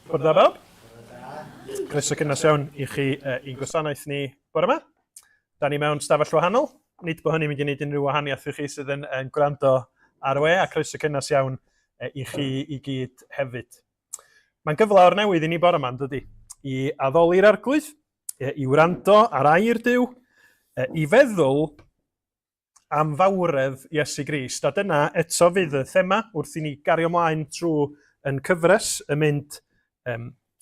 Bore da bawb. Croeso cynnes iawn i chi i'n gwasanaeth ni bore yma. Da ni mewn stafell wahanol. Nid bod hynny'n mynd i wneud unrhyw wahaniaeth i chi sydd yn gwrando ar y we, a croeso cynnes iawn i chi i gyd hefyd. Mae'n gyflawr newydd i ni bore yma, dydy, i addoli'r arglwydd, i wrando ar air Duw, i feddwl am fawredd Iesu Grist. A dyna eto fydd y thema wrth i ni gario ymlaen trwy yn cyfres y mynd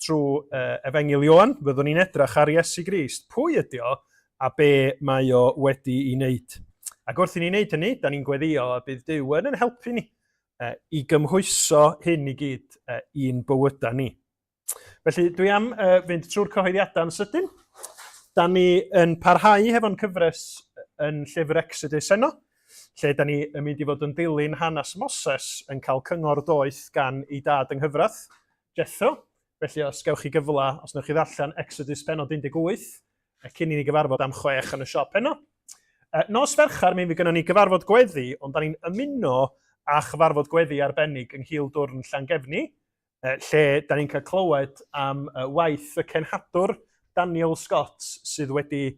trwy Efengil Ioan. Fyddwn ni'n edrych ar Iesu Grist. Pwy ydy o a be mae o wedi ei wneud. Ac wrth i ni wneud hynny, da ni'n gweddio a bydd Duw yn helpu ni i gymhwyso hyn i gyd i'n bywyda ni. Felly dwi am fynd trwy'r cyhoeddiadau yn sydyn. Da ni yn parhau hefo'n cyfres yn llyfr Exodus heno, lle da ni yn mynd i fod yn dilyn hanes Moses yn cael cyngor doeth gan ei dad yng nghyfraith, Jethro. Felly os gewch chi gyfle, os newch chi ddarllen Exodus pennod 18, cyn i ni gyfarfod am 6 yn y siop heno. Nos Ferchar, mi fydd gynnon ni gyfarfod gweddi, ond da ni'n ymuno â chyfarfod gweddi arbennig yng Nghildwrn Llangefni, lle da ni'n cael clywed am waith y cenhadwr Daniel Scott sydd wedi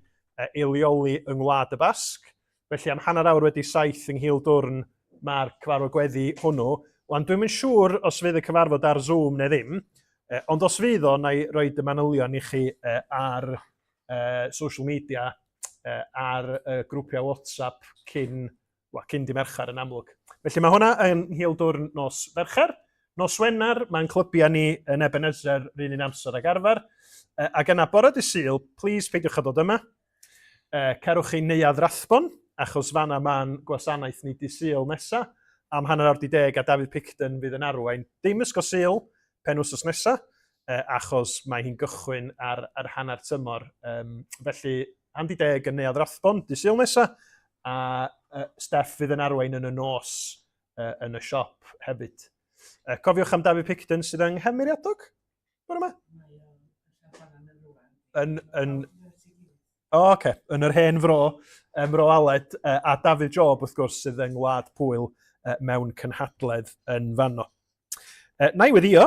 eilioli yng Ngwlad y Basg. Felly am hanner awr wedi 7 yng Nghildwrn mae'r cyfarfod gweddi hwnnw. Wan dwi'n mynd siŵr os fydd y cyfarfod ar Zoom neu ddim, ond os fydd o, na i roi y manylion i chi ar social media, ar grwpiau WhatsApp cyn di Merchar yn amlwg. Felly mae hwnna yn Nghildwrn nos Ferchar. Nos Wener, mae'n clybiau ni yn Ebenezer rhan un amser ag arfer. Ac yna bore dydd Sul, plis peidiwch a dod yma. Cerwch chi neuadd Rathbon, achos fanna mae'n gwasanaeth ni dydd Sul nesa, am hanner awr 10 a David Picton fydd yn arwain. Dim ysgo Sul, pen wsos nesa, achos mae hi'n gychwyn ar hanner tymor. Felly, am 10 yn neuadd Rathbon, dydd Sul nesa, a Steff fydd yn arwain yn y nos yn y siop hefyd. Cofiwch am David Picton sydd yng Nghymeriadog? Bore yma? Yn yr hen fro, Mro Aled, a David Job wrth gwrs sydd yng Ngwlad Pwyl mewn cynhadledd yn fanno. Na i weddio,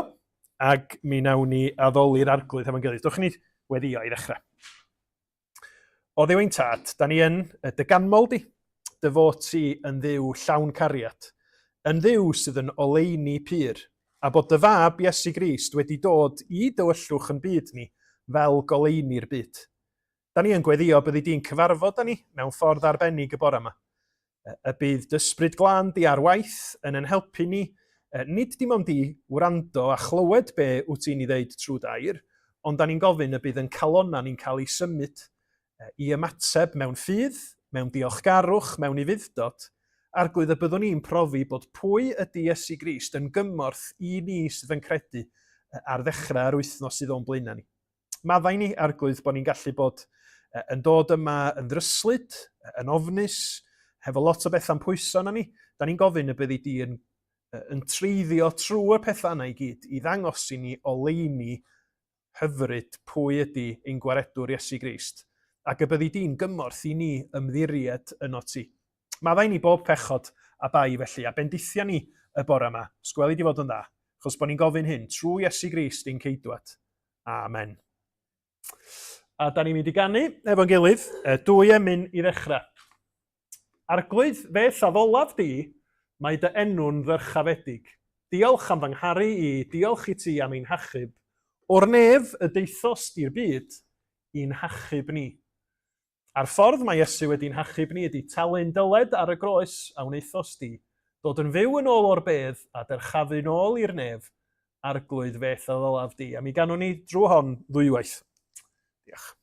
ac mi nawn ni addoli'r arglwydd hefo'n gilydd. Dwch ni weddio i ddechrau. O Dduw ein tad, da ni yn dy ganmol di, dy fod ti yn dduw llawn cariad, yn dduw sydd yn oleuni pur, a bod dy fab Iesu Grist wedi dod i dywyllwch yn byd ni fel goleuni'r byd. Da ni yn gweddio byddi di'n cyfarfod da ni mewn ffordd arbennig y bore yma. Y bydd dysbryd glân di ar waith yn helpu ni, nid dim ond i wrando a chlywed be wyt ti'n ei ddeud trwy dair, ond da ni'n gofyn y bydd yn calonna ni'n cael ei symud i ymateb mewn ffydd, mewn diolchgarwch, mewn i fuddod, arglwydd y byddwn ni'n profi bod pwy ydy Iesu Grist yn gymorth i ni sydd yn credu ar ddechrau'r wythnos sydd o'n blaena ni. Maddau ni arglwydd bod ni'n gallu bod yn dod yma yn ddryslyd, yn ofnus, hefo lot o bethau'n pwyso na ni. Da ni'n gofyn y byddi di yn treiddio trwy y pethau yna i gyd, i ddangos i ni oleuni hyfryd pwy ydy ein gwaredwr Iesu Grist. Ac y byddi di'n gymorth i ni ymddiried yno ti. Maddau ni bob pechod a bai felly, a bendithia ni y bore yma, sgweli di fod yn dda, achos bod ni'n gofyn hyn trwy Iesu Grist ein ceidwad. Amen. A da ni'n mynd i ganu efo'n gilydd, dwy emyn i ddechrau. Arglwydd fe lladdolaf di, mae dy enw'n ddyrchafedig. Diolch am fy ngharu i, diolch i ti am ein hachub. O'r nef y deithos di'r byd, i'n hachub ni. A'r ffordd mae Iesu wedi'n hachub ni ydy talu'n dyled ar y groes a wnaethos di, dod yn fyw yn ôl o'r bedd a dyrchafu'n ôl i'r nef, arglwydd fe lladdolaf di. A mi ganwn ni drwy hon ddwywaith. Diolch.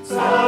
Sa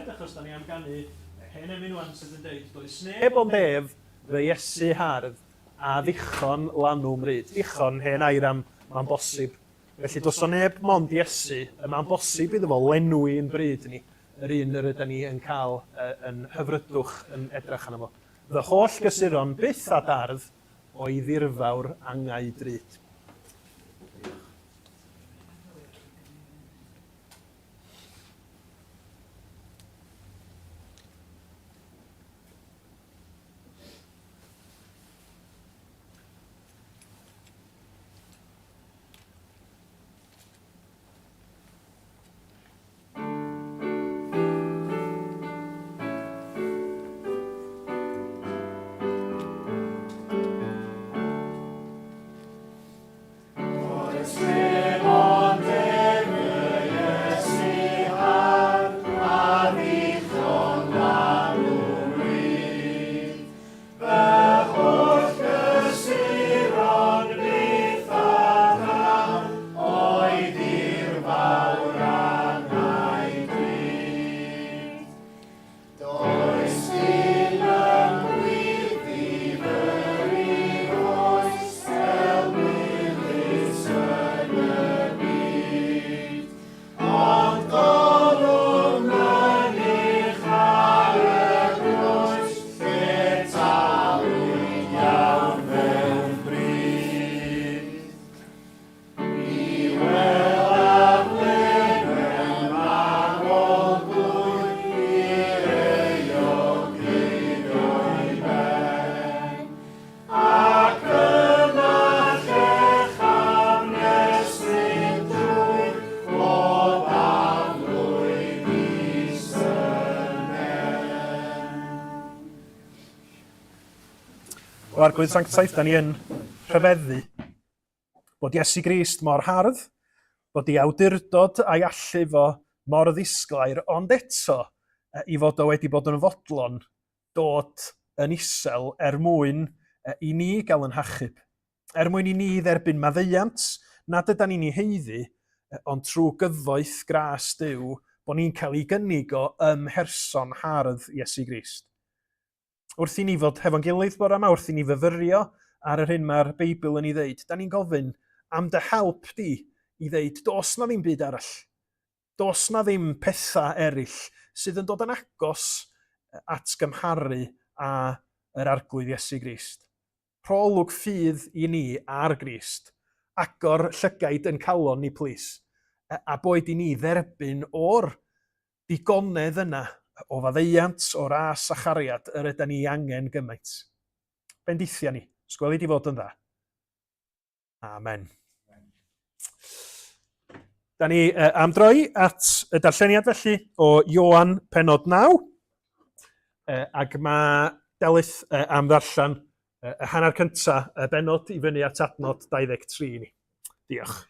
Hefyd, achos da ni am ganu hen emyn wan sydd yn dweud, does neb ond ef fy Iesu hardd a ddichon lanwm ryd. Ddichon hen airam, mae'n bosib. Felly, dos o neb mond Iesu, mae'n bosib iddo fo lenwi yn bryd ni, yr un yr ydym ni yn cael yn hyfrydwch yn edrych arno fo. Fy holl gysuron byth a dardd o'i ddirfawr angau drud. O Arglwydd Sanctaeth, da ni yn rhyfeddu bod Iesu Grist mor hardd, bod ei awdurdod a'i allu fo mor ddisglair, ond eto i fod o wedi bod yn fodlon dod yn isel mwyn i ni gael yn hachub. Mwyn i ni dderbyn maddeuant, nad ydyn ni'n ei heiddi, ond trwy gyfoeth gras Duw, bod ni'n cael ei gynnig o ymherson hardd Iesu Grist. Wrth i ni fod hefo'n gilydd bore yma, wrth i ni fyfyrio ar yr hyn mae'r Beibl yn ei ddeud, da ni'n gofyn am dy help di i ddeud, dos na ddim byd arall. Dos na ddim pethau eraill sydd yn dod yn agos at gymharu a yr arglwydd Iesu Grist. Rholwg ffydd i ni ar Grist, agor llygaid yn calon ni plis, a boed i ni dderbyn o'r digonedd yna, o faddeuant, o ras a chariad, yr ydyn ni angen gymaint. Bendithia ni, sgweli di fod yn dda. Amen. Da ni am droi at y darlleniad felly o Ioan penod 9, ac mae Delyth am ddarllen y hanner cynta y benod i fyny at adnod 23 ni. Diolch.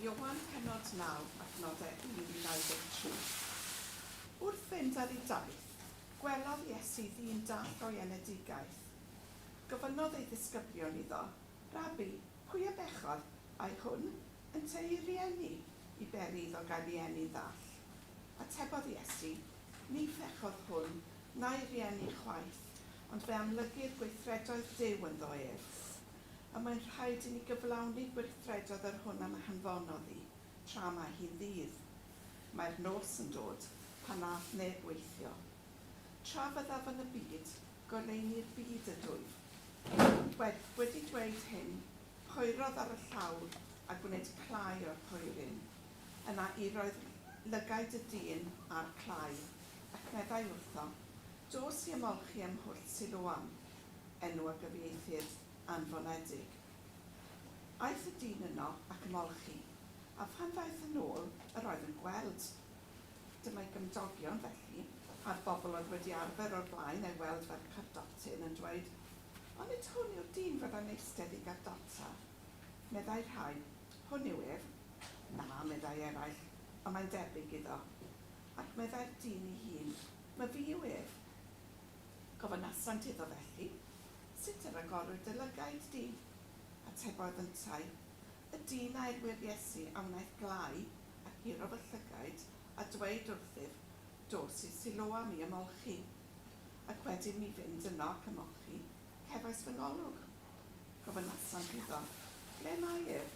Ioan penod 9 adnodau 1-23. Wrth fynd ar ei daith, gwelodd Iesu ddyn dath o'i enedigaeth. Gofynnodd ei ddisgyblion iddo, Rabi, pwy a bechodd ai hwn yn tei rieni i beri iddo gael rieni ddall. Atebodd Iesu, ni phechodd hwn na'i rieni chwaith, ond fe amlygu'r gweithredoedd Duw ynddo ef. A mae'n rhaid i ni gyflawni gweithredoedd yr hwn am hanfonodd hi, tra mae hi'n ddydd. Mae'r nos yn dod, pan nath neb weithio. Tra fyddaf yn y byd, goleuni'r byd y dwyf. Wedi dweud hyn, poerodd ar y llawr a gwneud clai o'r poeryn. Yna i roedd lygaid y dyn a'r clai, ac meddai wrtho, dos i ymolchi ym Mhwll Siloam, enw a gyfieithydd anfonedig. Aeth y dyn yno ac ymolchi, a phan ddaeth yn ôl, yr oedd yn gweld. Dyma'i gymdogion felly, a'r bobl oedd wedi arfer o'r blaen ei weld fel cardotyn yn dweud, ond nid hwn yw'r dyn fydda'n eistedd i gardota. Meddai rhai, hwn yw ef. Na, meddai eraill, ond mae'n debyg iddo. Ac meddai'r dyn ei hun, mae fi yw ef. Gofynasant iddo felly, Sut yr agorwyd y lygaid di? Atebodd yntau. Y dyn a'r wir Iesu a wnaeth glau ac irof y llygaid a dweud wrthyf, dos i Siloam i ymolchi. Ac wedyn mi fynd yno ac ymolchi, cefais fy ngolwg. Gofynasom iddo, ble mae ef?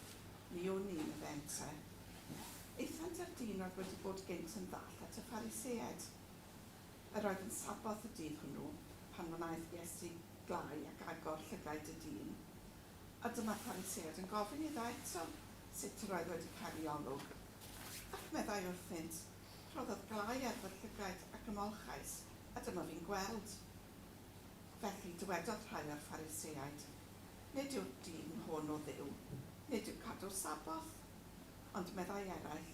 Ni o'n ni'n y fente. Eithant ar dyn oedd wedi bod gynt yn ddall at y Phariseaid. Yr oedd yn saboth y dydd hwnnw, pan wnaeth Iesu glau ac agor llygaid y dyn. A dyma Phariseaid yn gofyn iddo eto sut yr oedd wedi cael ei olwg. Ac meddai wrthynt, rhoddodd glau ar fy llygaid ac ymolchais, a dyma fi'n gweld. Felly dywedodd rhai o'r Phariseaid, nid yw'r dyn hwn o ddiw, nid yw cadw'r saboth. Ond meddai eraill,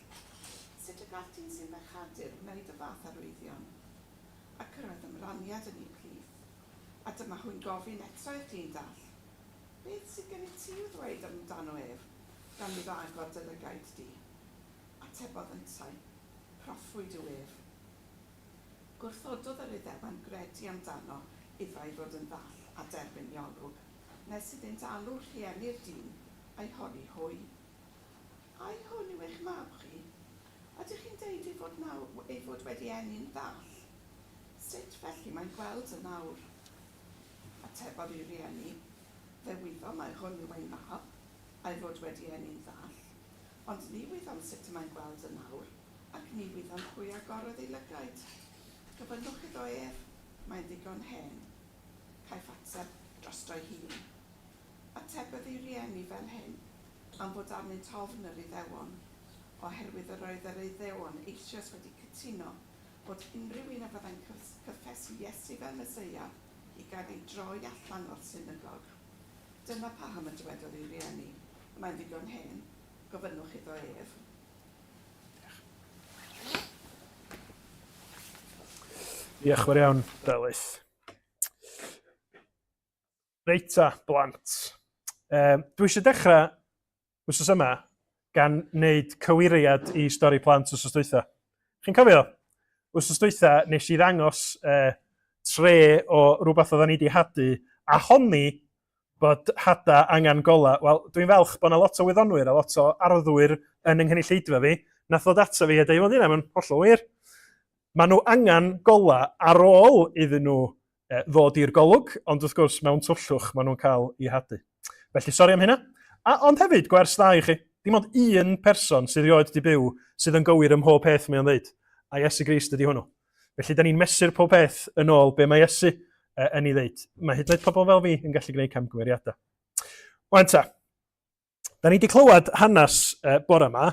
sut y gall dyn sy'n bechadur wneud y fath arwyddion? Ac yr oedd ymraniad yn ei plith. A dyma hwy'n gofyn eto i'r dyn dall. Beth sydd gen i ti i'w ddweud amdano ef, gan iddo agor dy lygaid di? Atebodd yntau, proffwyd yw ef. Gwrthododd yr Iddewan gredi amdano iddo ei fod yn ddall a derbyn ei olwg, nes iddynt alw rhieni'r dyn a'i holi hwy. Ai hwn yw eich mab chi? Ydych chi'n deud ei fod wedi enni'n ddall? Sut felly mae'n gweld y nawr? Atebodd i'w rieni, fe wyddo mae hwn yw ei mab, a'i fod wedi enni'n ddall. Ond ni wyddom sut mae'n gweld y nawr, ac ni wyddom pwy agorodd ei lygaid. Gofynnwch iddo ef, mae'n ddigon hen. Caiff ateb drosto'i hun. Atebodd i'w rieni fel hyn, am fod arnynt ofn yr Iddewon, oherwydd yr oedd yr Iddewon eisoes wedi cytuno bod unrhyw un a fyddai'n cyffesu Iesu fel Meseia i gael ei droi allan o'r synagog. Dyma pam y dywedodd i'w rieni, mae'n ddigon hen, gofynnwch iddo ef. Diolch yn fawr iawn, Delyth. Reita, blant. Dwi eisiau dechrau wsos yma gan wneud cywiriad i stori plant wsos dwytha. Chi'n cofio? Wsos dwytha nes i ddangos tre o rhywbeth oedden ni wedi hadu a honni bod hada angen gola. Wel, dwi'n falch bod yna lot o wyddonwyr a lot o arddwyr yn nghynulleidfa fi. Nath ddod ato fi a dweud, wel, dyna, mae'n hollol wir. Maen nhw angen gola ar ôl iddyn nhw ddod i'r golwg, ond wrth gwrs mewn twllwch maen nhw'n cael eu hadu. Felly, sori am hynna. Ond hefyd, gwers dda i chi, dim ond un person sydd rioed wedi byw sydd yn gywir ym mhob peth mae'n dweud, a Iesu Grist ydi hwnnw. Felly, da ni'n mesur pob peth yn ôl be mae Iesu yn ei ddeud. Mae hyd yn oed pobl fel fi yn gallu gwneud camgymeriadau. Wan ta, da ni wedi clywed hanes bore yma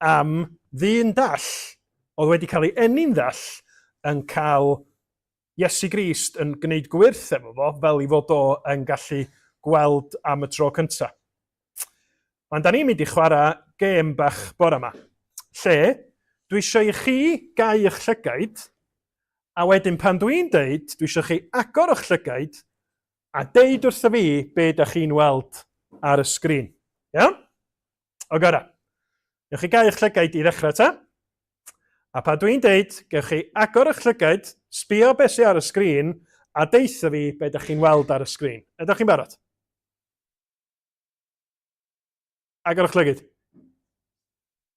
am ddyn dall oedd wedi cael ei enni'n ddall yn cael Iesu Grist yn gwneud gwirth efo fo fel i fod o yn gallu gweld am y tro cyntaf. Ond da ni'n mynd i chwarae gêm bach bore yma, lle dwi eisiau i chi gau eich llygaid, a wedyn pan dwi'n deud, dwi eisiau chi agor eich llygaid a deud wrtho fi be da chi'n weld ar y sgrin. Iawn? O gora. Gewch chi gau eich llygaid i ddechrau ta. A pan dwi'n deud, gewch chi agor eich llygaid, sbio beth sydd ar y sgrin, a deitha fi be da chi'n weld ar y sgrin. Ydych chi'n barod? Agor eich llygaid.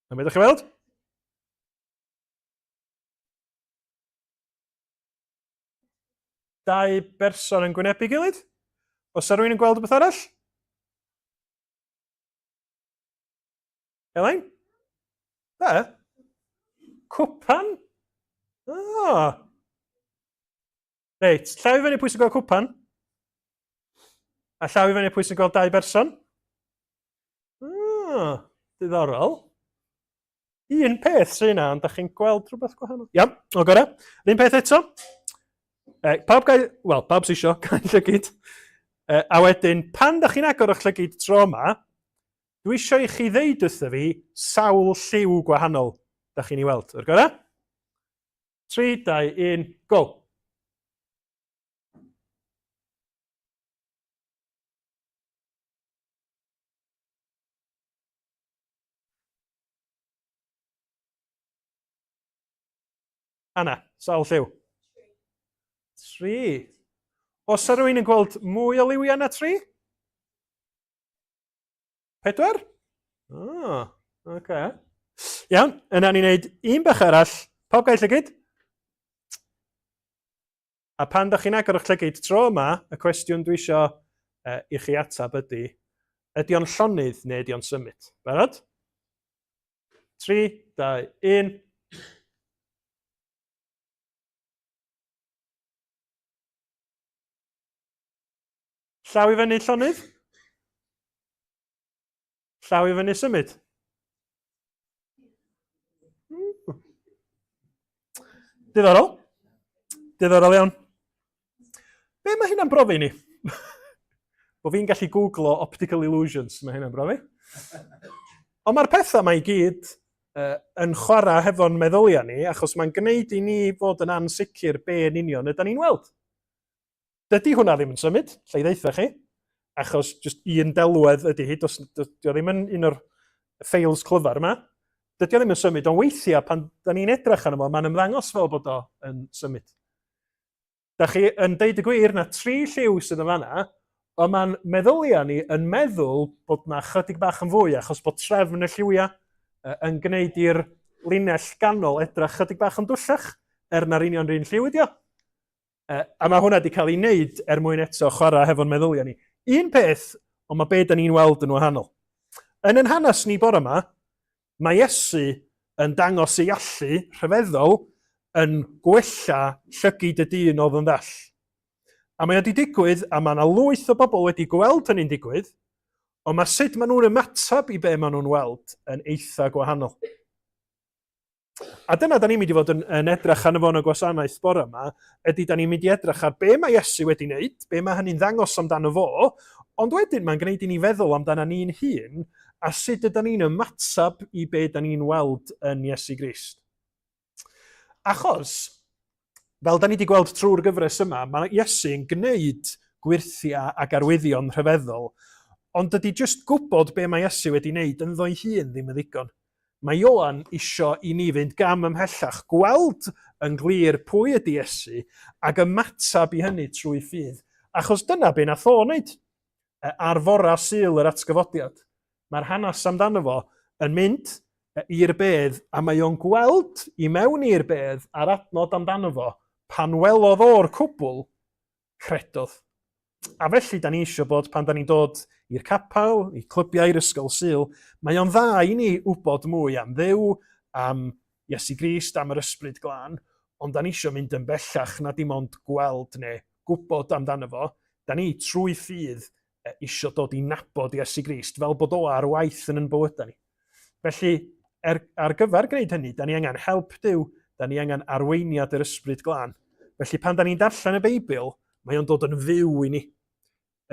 A be ydych chi'n weld? Dau berson yn gwynebu gilydd? Os yna rhywun yn gweld beth arall? Elain? Da? Cwpan? Reit, llaw i fyny pwy sy'n gweld cwpan? A llaw i fyny pwy sy'n gweld dau berson? Diddorol. Un peth sy'n yna, ond da chi'n gweld rhywbeth gwahanol? Iawn, o gore. Un peth eto. Pawb sy'n isio, gael llygyd. A wedyn, pan da chi'n agor eich llygyd tro yma, dwi eisiau i chi ddeud wrtho fi sawl lliw gwahanol da chi'n ei weld. O'r gore? 3, 2, 1, go. Anna, sawl lliw? 3. Os yna rhywun yn gweld mwy o liwiau na 3? 4? O, oce. Iawn, yna ni'n neud un bach arall. Pob gael llygyd? A pan da chi'n agor o'ch llygyd tro yma, y cwestiwn dwi isio i chi atab ydy o'n llonydd neu ydy o'n symud? Barod? 3, 2, 1. Llaw i fyny llonydd? Llaw i fyny symud? Diddorol. Diddorol iawn. Be mae hynna'n brofi ni? Bo fi'n gallu googlo optical illusions, mae hynna'n brofi. Ond mae'r pethau mae i gyd yn chwarae hefo'n meddyliau ni, achos mae'n gwneud i ni fod yn ansicr be yn union ydyn ni'n weld. Dydy hwnna ddim yn symud, lle i ddeitha chi, achos just un delwedd ydy hi, dio ddim yn un o'r ffeils clyfar yma. Dydy o ddim yn symud, ond weithiau pan da ni'n edrych arno fo, mae'n ymddangos fel bod o yn symud. Da chi yn deud y gwir na 3 lliw sydd yn fanna, ond mae'n meddyliau ni yn meddwl bod na chydig bach yn fwy, achos bod trefn y lliwiau yn gwneud i'r linell ganol edrych chydig bach yn dwllach, na'r union rhan lliw ydi o. A mae hwnna wedi cael ei wneud mwyn eto chwarae hefo'n meddyliau ni. Un peth, ond mae be da ni'n weld yn wahanol. Yn yn hanes ni bore yma, mae Iesu yn dangos ei allu rhyfeddol yn gwella llygyd y dyn oedd yn ddall. A mae wedi digwydd, a mae yna lwyth o bobl wedi gweld hynny'n digwydd, ond mae sut maen nhw'n ymateb i be maen nhw'n weld yn eitha gwahanol. A dyna da ni'n mynd i fod yn edrych arno fo yn y gwasanaeth bore yma, ydy da ni'n mynd i edrych ar be mae Iesu wedi wneud, be mae hynny'n ddangos amdano fo, ond wedyn mae'n gwneud i ni feddwl amdano ni'n hun, a sut ydyn ni'n ymateb i be da ni'n weld yn Iesu Grist. Achos, fel da ni wedi gweld trwy'r gyfres yma, mae Iesu yn gwneud gwirthiau ac arwyddion rhyfeddol, ond dydy jyst gwybod be mae Iesu wedi wneud yn ddo'i hun ddim yn ddigon. Mae Ioan isio i ni fynd gam ymhellach, gweld yn glir pwy ydy Iesu, ac ymateb i hynny trwy ffydd. Achos dyna be nath o wneud. Ar fora Sul yr atgyfodiad. Mae'r hanes amdano fo yn mynd i'r bedd, a mae o'n gweld i mewn i'r bedd a'r adnod amdano fo, pan welodd o'r cwbl, credodd. A felly, da ni eisiau bod pan da ni'n dod i'r capel, i clybiau i'r ysgol Sul, mae o'n dda i ni wybod mwy am Dduw, am Iesu Grist, am yr Ysbryd Glân, ond da ni eisiau mynd yn bellach na dim ond gweld neu gwybod amdano fo. Da ni trwy ffydd eisiau dod i nabod Iesu Grist, fel bod o ar waith yn bywydau ni. Felly, ar gyfer gwneud hynny, da ni angen help Duw, da ni angen arweiniad yr Ysbryd Glân. Felly, pan da ni'n darllen y Beibl, mae o'n dod yn fyw i ni.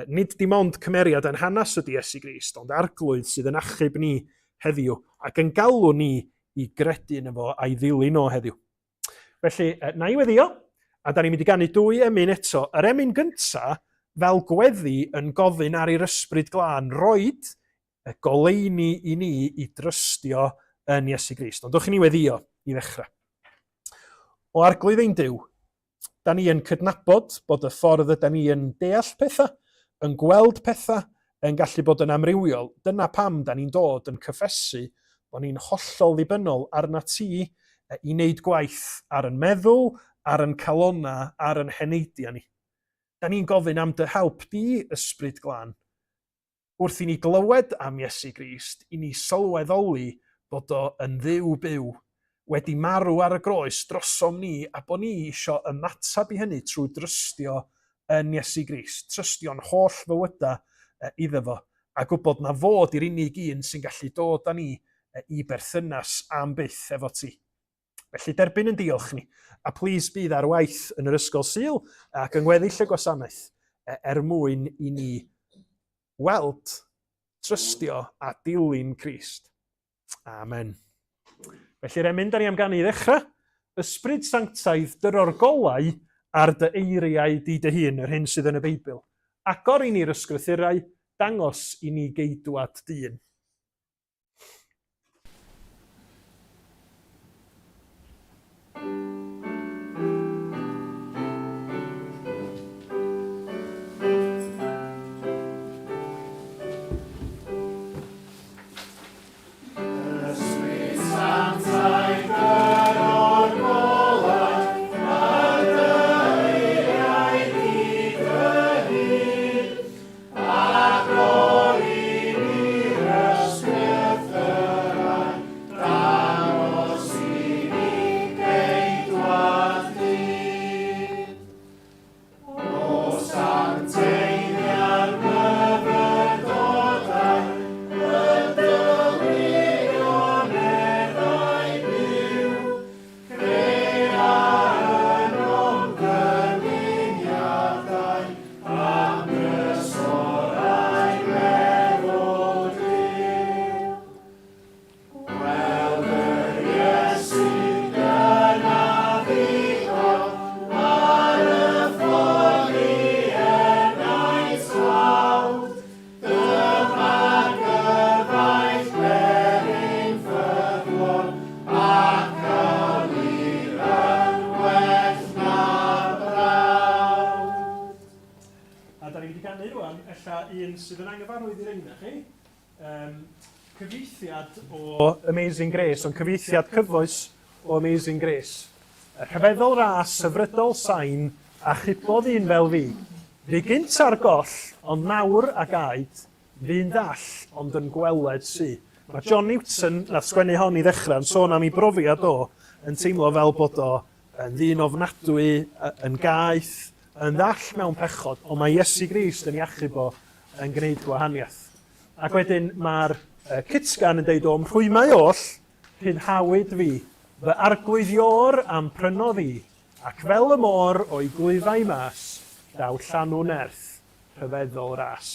Nid dim ond cymeriad yn hanes ydy Iesu Grist, ond arglwydd sydd yn achub ni heddiw, ac yn galw ni i gredu yn efo a'i ddilyn o heddiw. Felly, na i weddio, a da ni'n mynd i ganu 2 emyn eto. Yr emyn gyntaf, fel gweddi yn gofyn ar i'r Ysbryd Glân, roed goleuni i ni i drystio yn Iesu Grist. Ond dwch i ni weddio i ddechrau. O arglwydd ein Duw, da ni yn cydnabod bod y ffordd ydyn ni yn deall pethau, yn gweld pethau, yn gallu bod yn amrywiol. Dyna pam da ni'n dod yn cyffesu bod ni'n hollol ddibynnol arna ti i wneud gwaith ar yn meddwl, ar yn calona, ar yn heneidia ni. Da ni'n gofyn am dy help di, Ysbryd Glân, wrth i ni glywed am Iesu Grist, i ni sylweddoli bod o yn dduw byw, wedi marw ar y groes drosom ni, a bod ni eisiau ymateb i hynny trwy drystio yn Iesu Grist, trystio'n holl fywydau iddo fo, a gwybod na fod i'r unig un sy'n gallu dod â ni i berthynas am byth efo ti. Felly derbyn yn diolch ni, a plis bydd ar waith yn yr ysgol Sul ac yng ngweddill y gwasanaeth mwyn i ni weld, trystio a dilyn Crist. Amen. Felly'r emyn da ni am ganu i ddechrau, Ysbryd Sanctaidd dyror golau ar dy eiriau di dy hun, yr hyn sydd yn y Beibl. Agor i ni'r ysgrythurau, dangos i ni geidwad dyn. ganu rwan, ella un sydd yn anghyfarwydd i'r ein chi. Cyfieithiad o Amazing Grace, ond cyfieithiad cyfoes o Amazing Grace. Rhyfeddol ras, hyfrydol sain, a chybodd un fel fi. Fi gynt ar goll, ond nawr a gaid, fi'n dall, ond yn gweled sy. Mae John Newton, nath sgwennu hon i ddechrau, yn sôn am ei brofiad o, yn teimlo fel bod o yn ddyn ofnadwy, yn gaeth, yn ddall mewn pechod, ond mae Iesu Grist yn iachub o yn gwneud gwahaniaeth. Ac wedyn mae'r Cytsgan yn deud o'n rhwymau oll, hynhawyd fi, fy arglwyddior am prynodd i, ac fel y môr o'i glwyfau mas, daw llanw nerth, rhyfeddol ras.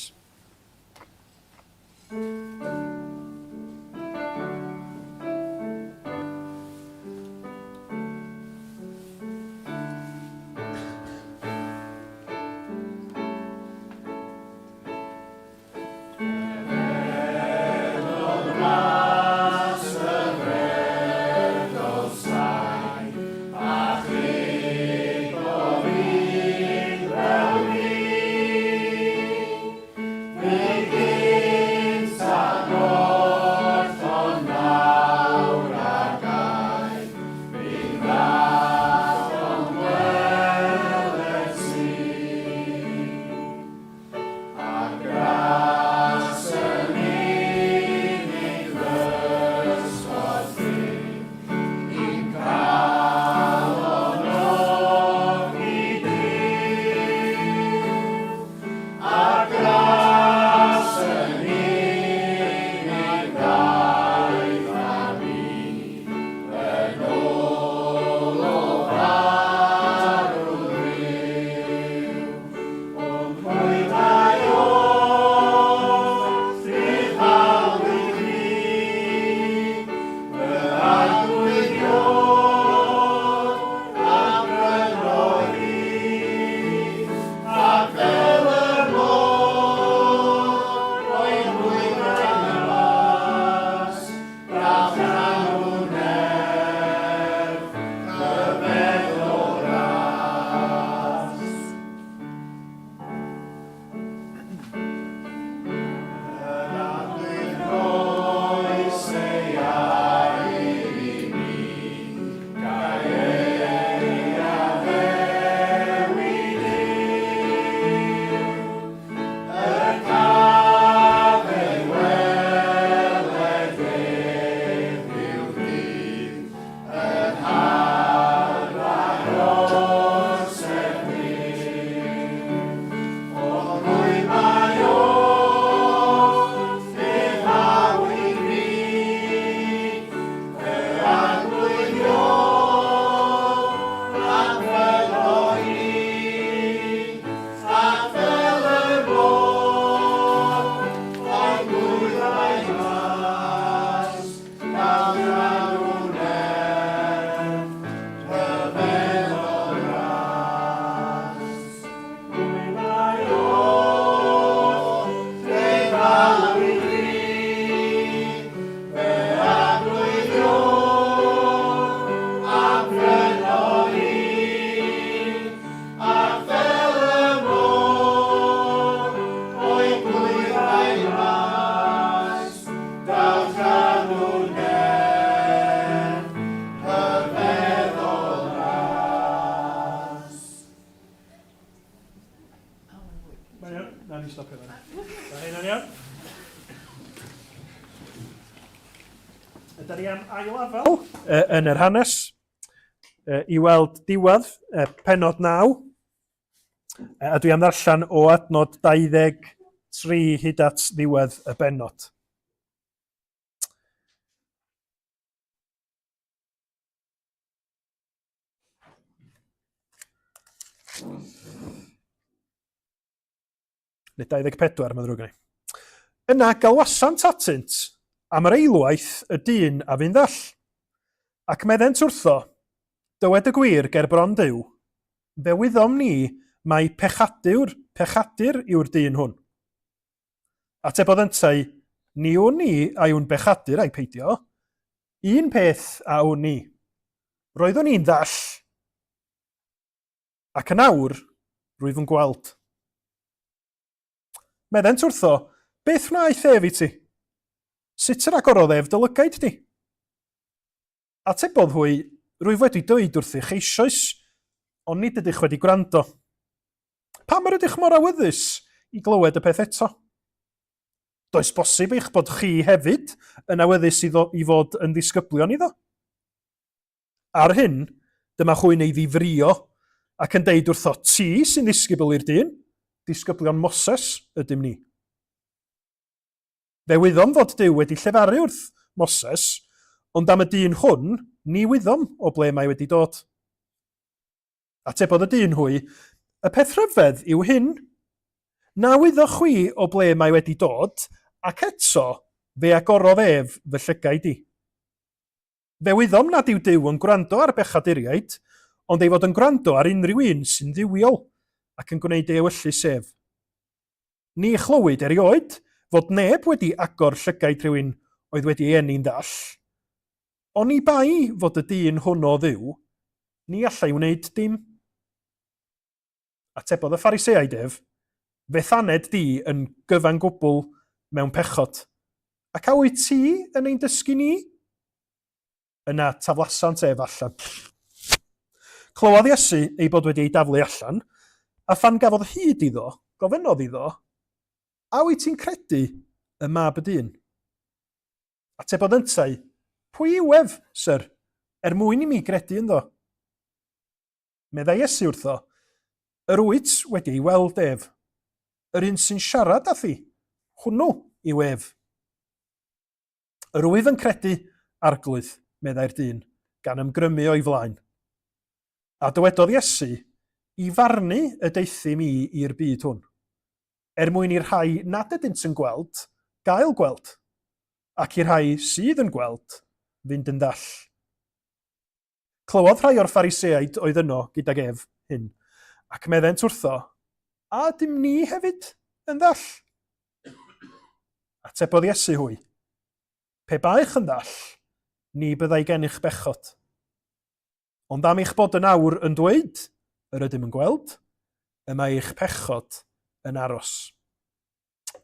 Yn yr hanes i weld diwedd penod 9 a dwi am ddarllen o adnod 23 hyd at ddiwedd y benod. Neu 24, mae'n ddrwg gen i. Yna galwasant atynt am yr eilwaith y dyn a fynd all. Ac meddent wrtho, dywed y gwir ger bron Duw, fe wyddom ni mai pechadur yw'r dyn hwn. Atebodd yntau, ni yw'n ni a yw'n bechadur a'i peidio, un peth a yw'n ni. Roeddwn ni'n ddall, ac yn awr, rwyf yn gweld. Meddent wrtho, beth wnaeth ef i ti? Sut yr agorodd ef dylygaid di? Atebodd hwy, rwyf wedi dweud wrthych eisoes, ond nid ydych wedi gwrando. Pam yr ydych mor awyddus i glywed y peth eto? Does bosib eich bod chi hefyd yn awyddus i fod yn ddisgyblion iddo? Ar hyn, dyma chwyn ei ddifrio ac yn deud wrtho, ti sy'n ddisgybl i'r dyn, disgyblion Moses ydym ni. Fe wyddom fod Duw wedi llefaru wrth Moses, ond am y dyn hwn, ni wyddom o ble mae wedi dod. Atebodd y dyn hwy, y peth rhyfedd yw hyn, na wyddoch chwi o ble mae wedi dod, ac eto fe agorodd ef fy llygaid i. Fe wyddom nad yw Duw yn gwrando ar bechaduriaid, ond ei fod yn gwrando ar unrhyw un sy'n dduwiol ac yn gwneud ei ewyllus ef. Ni chlywyd erioed fod neb wedi agor llygaid rhywun oedd wedi ei eni'n ddall, ond ni bai fod y dyn hwnnw o Dduw, ni allai wneud dim. Atebodd y Phariseaid ef, fe thaned di yn gyfan gwbl mewn pechod, ac a wyt ti yn ein dysgu ni? Yna taflasant ef allan. Clywodd Iesu ei bod wedi ei daflu allan, a phan gafodd hyd iddo, gofynnodd iddo, a wyt ti'n credu y mab y dyn? Atebodd yntau, pwy yw ef, syr, mwyn i mi gredu ynddo? Meddai Iesu wrtho, yr wyt wedi ei weld ef, yr un sy'n siarad â thi, hwnnw yw ef. Yr wyf yn credu arglwydd, meddai'r dyn, gan ymgrymu o'i flaen. A dywedodd Iesu, i farnu y deithim i i'r byd hwn, mwyn i'r rhai nad ydynt yn gweld, gael gweld, ac i'r rhai sydd yn gweld, fynd yn ddall. Clywodd rhai o'r Phariseaid oedd yno gydag ef hyn, ac meddent wrtho, a dim ni hefyd yn ddall? Atebodd Iesu hwy, pe baich yn ddall, ni byddai gennych bechod. Ond am eich bod yn awr yn dweud, yr ydym yn gweld, y mae eich pechod yn aros.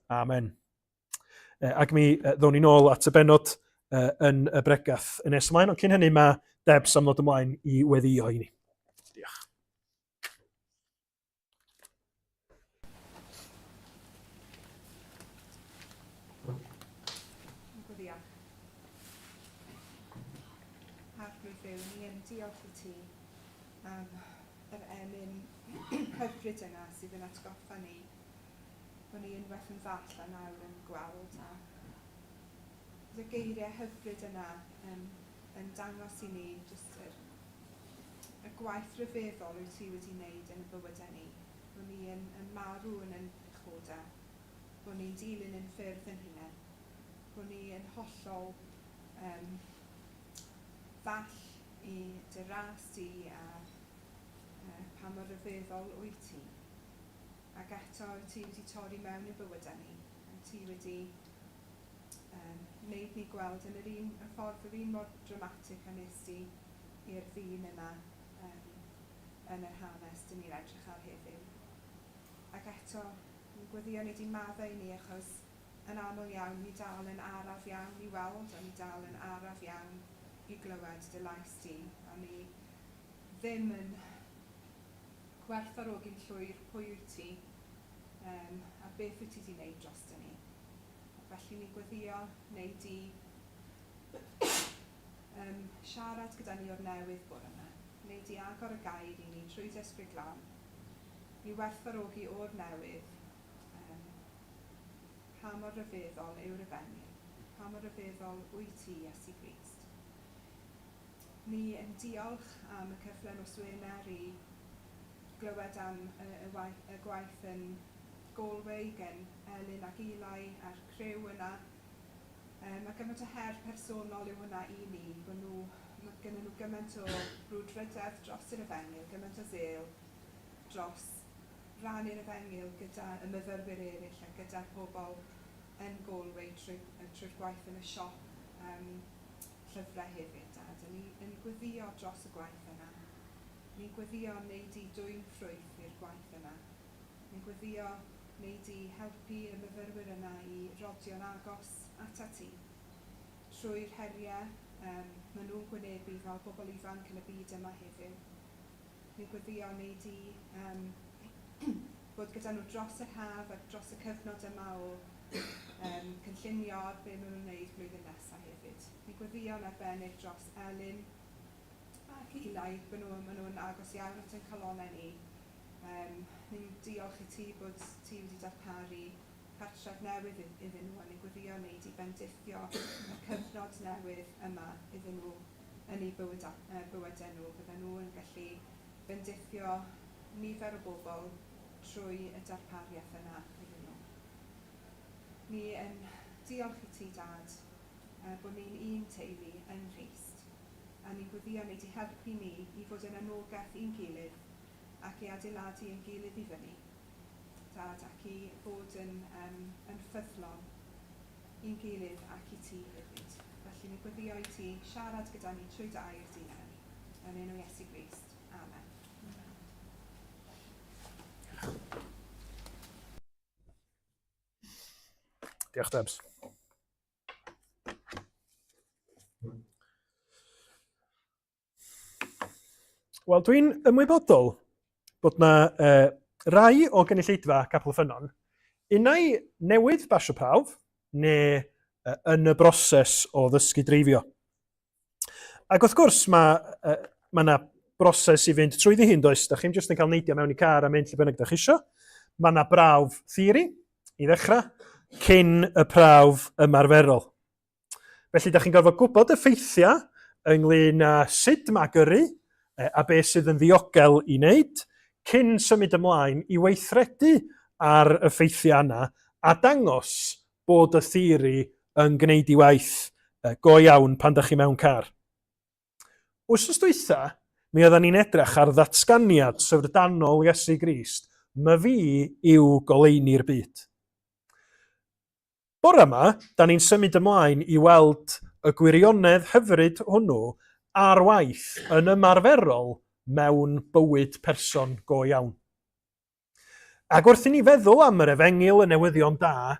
Amen. Ac mi ddown ni nôl at y benod yn y bregath yn nes ymlaen, ond cyn hynny mae Debs am ddod ymlaen i weddio i ni. Diolch. Gwyddioch. Arglwydd Dduw, ni yn diolch i ti am yr emyn hyfryd yna sydd yn atgoffa ni bod ni unwaith yn ddall a nawr yn gweld a y geiriau hyfryd yna yn dangos i ni jyst y gwaith rhyfeddol wyt ti wedi wneud yn y bywydau ni. Bod ni yn marw yn ein choda, bod ni'n dilyn yn ffyrdd yn hunain, bod ni yn hollol ddall i dy ras ti a pa mor rhyfeddol wyt ti. Ac eto ti wedi torri mewn i bywydau ni, a ti wedi wneud ni gweld yn yr ffordd yr un mor dramatig a nes ti i'r ddyn yna yn yr hanes dyn ni'n edrych ar heddiw. Ac eto, yn gweddio ni di maddau ni achos yn aml iawn ni dal yn araf iawn i weld, a ni dal yn araf iawn i glywed dy lais ti, a ni ddim yn gwerthfawrogi'n llwyr pwy wyt ti a beth wyt ti wedi wneud dros ni. Felly ni gweddio neu di siarad gyda ni o'r newydd bore yma. Neu di agor y gair i ni trwy Ysbryd Glân. I werthfawrogi o'r newydd pa mor rhyfeddol yw'r efengyl. Pa mor rhyfeddol wyt ti, Iesu Grist. Ni yn diolch am y cyfle nos Wener i glywed am y gwaith yn Galway gen Elin ac Eli a'r criw yna. Mae gymaint o her personol yw hwnna i ni, mae gennyn nhw gymaint o brwdfrydedd dros yr efengyl, gymaint o zel dros rannu'r efengyl gyda y myfyrwyr eraill a gyda'r pobl yn Galway trwy'r gwaith yn y siop llyfrau hefyd. A dyn ni yn gweddio dros y gwaith yna. Ni'n gweddio wneud i dwyn ffrwyth i'r gwaith yna. Ni'n gweddio neu di helpu y myfyrwyr yna i rodio'n agos ata ti trwy'r heriau maen nhw'n gwynebu fel bobl ifanc yn y byd yma heddiw. Ni'n gweddïo neu di bod gyda nhw dros yr haf a dros y cyfnod yma o cynllunio be maen nhw'n gwneud blwyddyn nesaf hefyd. Ni'n gweddïo'n arbennig dros Elin ac Eli, maen nhw'n agos iawn at ein calonau ni. Ni'n diolch i ti bod ti wedi darparu cartref newydd iddyn nhw, a ni'n gweddïo wneud i bendithio y cyfnod newydd yma iddyn nhw yn eu bywydau nhw. Bydden nhw yn gallu bendithio nifer o bobl trwy y darpariaeth yna iddyn nhw. Ni yn diolch i ti, Dad, bod ni'n un teulu yn Rhist, a ni'n gweddïo wneud i helpu ni i fod yn anogaeth i'n gilydd ac i adeiladu ein gilydd i fyny, Dad, ac i fod yn ffyddlon i'n gilydd ac i ti hefyd. Felly ni'n gweddïo i ti siarad gyda ni trwy dy air di nawr, yn enw Iesu Grist. Amen. Diolch, Debs. Wel, dwi'n ymwybodol bod yna rai o gynulleidfa Capel y Ffynnon, unau newydd basio prawf, neu yn y broses o ddysgu dreifio. Ac wrth gwrs, mae yna broses i fynd trwyddi hyn, does? Da chi'n jyst yn cael neidio mewn i car a mynd lle bynnag da chi isio. Mae yna brawf theori i ddechrau, cyn y prawf ymarferol. Felly, da chi'n gorfod gwybod y ffeithiau ynglyn â sut mae gyrru a beth sydd yn ddiogel i wneud, cyn symud ymlaen i weithredu ar y ffeithiau yna a dangos bod y theori yn gwneud i waith go iawn pan da chi mewn car. Wsos dwytha, mi oedden ni'n edrych ar ddatganiad syfrdanol Iesu Grist, my fi yw goleini'r byd. Bore yma, da ni'n symud ymlaen i weld y gwirionedd hyfryd hwnnw ar waith yn ymarferol mewn bywyd person go iawn. Ac wrth i ni feddwl am yr efengil y newyddion da,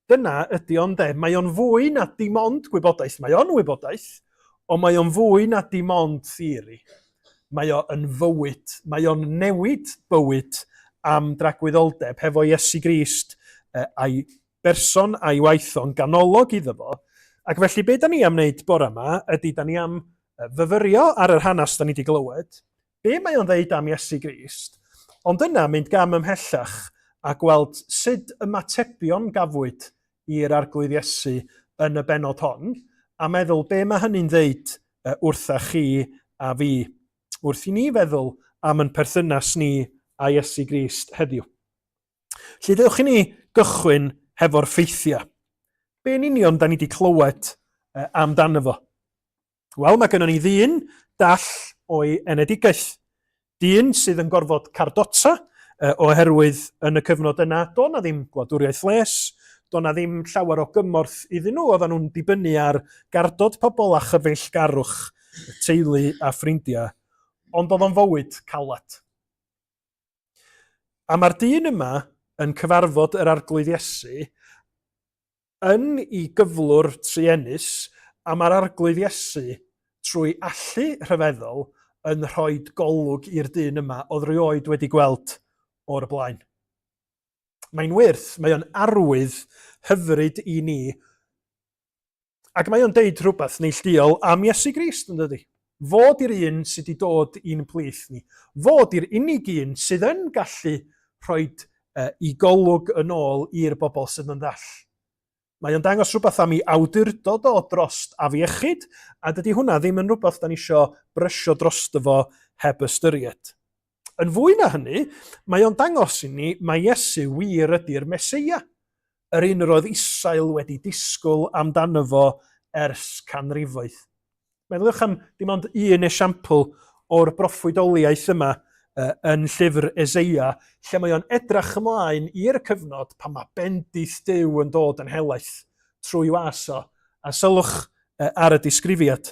dyna ydy o'n de. Mae o'n fwy na dim ond gwybodaeth. Mae o'n wybodaeth, ond mae o'n fwy na dim ond theori. Mae o'n fywyd. Mae o'n newid bywyd am dragwyddoldeb hefo Iesu Grist a'i berson a'i waith o'n ganolog iddo fo. Ac felly be da ni am wneud bore yma ydy da ni am fyfyrio ar yr hanes da ni wedi glywed, be mae o'n ddeud am Iesu Grist, ond yna mynd gam ymhellach a gweld sut ymatebion gafwyd i'r arglwydd Iesu yn y benod hon, a meddwl be mae hynny'n ddeud wrtha chi a fi, wrth i ni feddwl am yn perthynas ni a Iesu Grist heddiw. Felly dewch i ni gychwyn hefo'r ffeithiau. Be yn union da ni wedi clywed amdano fo? Wel, mae gennym ni ddyn dall o'i enedigaeth. Dyn sydd yn gorfod cardota oherwydd yn y cyfnod yna, do na ddim gwladwriaeth les, do na ddim llawer o gymorth iddyn nhw, oedden nhw'n dibynnu ar gardod pobl a chyfeillgarwch, teulu a ffrindiau, ond oedd o'n fywyd calad. A mae'r dyn yma yn cyfarfod yr arglwydd Iesu yn ei gyflwr triennus, a mae'r arglwydd Iesu trwy allu rhyfeddol yn rhoi golwg i'r dyn yma oedd rioed wedi gweld o'r blaen. Mae'n wyrth, mae o'n arwydd hyfryd i ni. Ac mae o'n deud rhywbeth neilltuol am Iesu Grist, yn dydi? Fod i'r un sydd wedi dod i'n plith ni. Fod i'r unig un sydd yn gallu rhoi i golwg yn ôl i'r bobl sydd yn ddall. Mae o'n dangos rhywbeth am ei awdurdod o drost afiechyd, a dydy hwnna ddim yn rhywbeth da ni isio brysio drosto fo heb ystyried. Yn fwy na hynny, mae o'n dangos i ni mae Iesu wir ydy'r Meseia, yr un roedd Israel wedi disgwyl amdano fo ers canrifoedd. Meddylwch am dim ond un esiampl o'r broffwydoliaeth yma yn llyfr Eseia, lle mae o'n edrych ymlaen i'r cyfnod pan mae bendith Duw yn dod yn helaeth trwy was o, a sylwch ar y disgrifiad.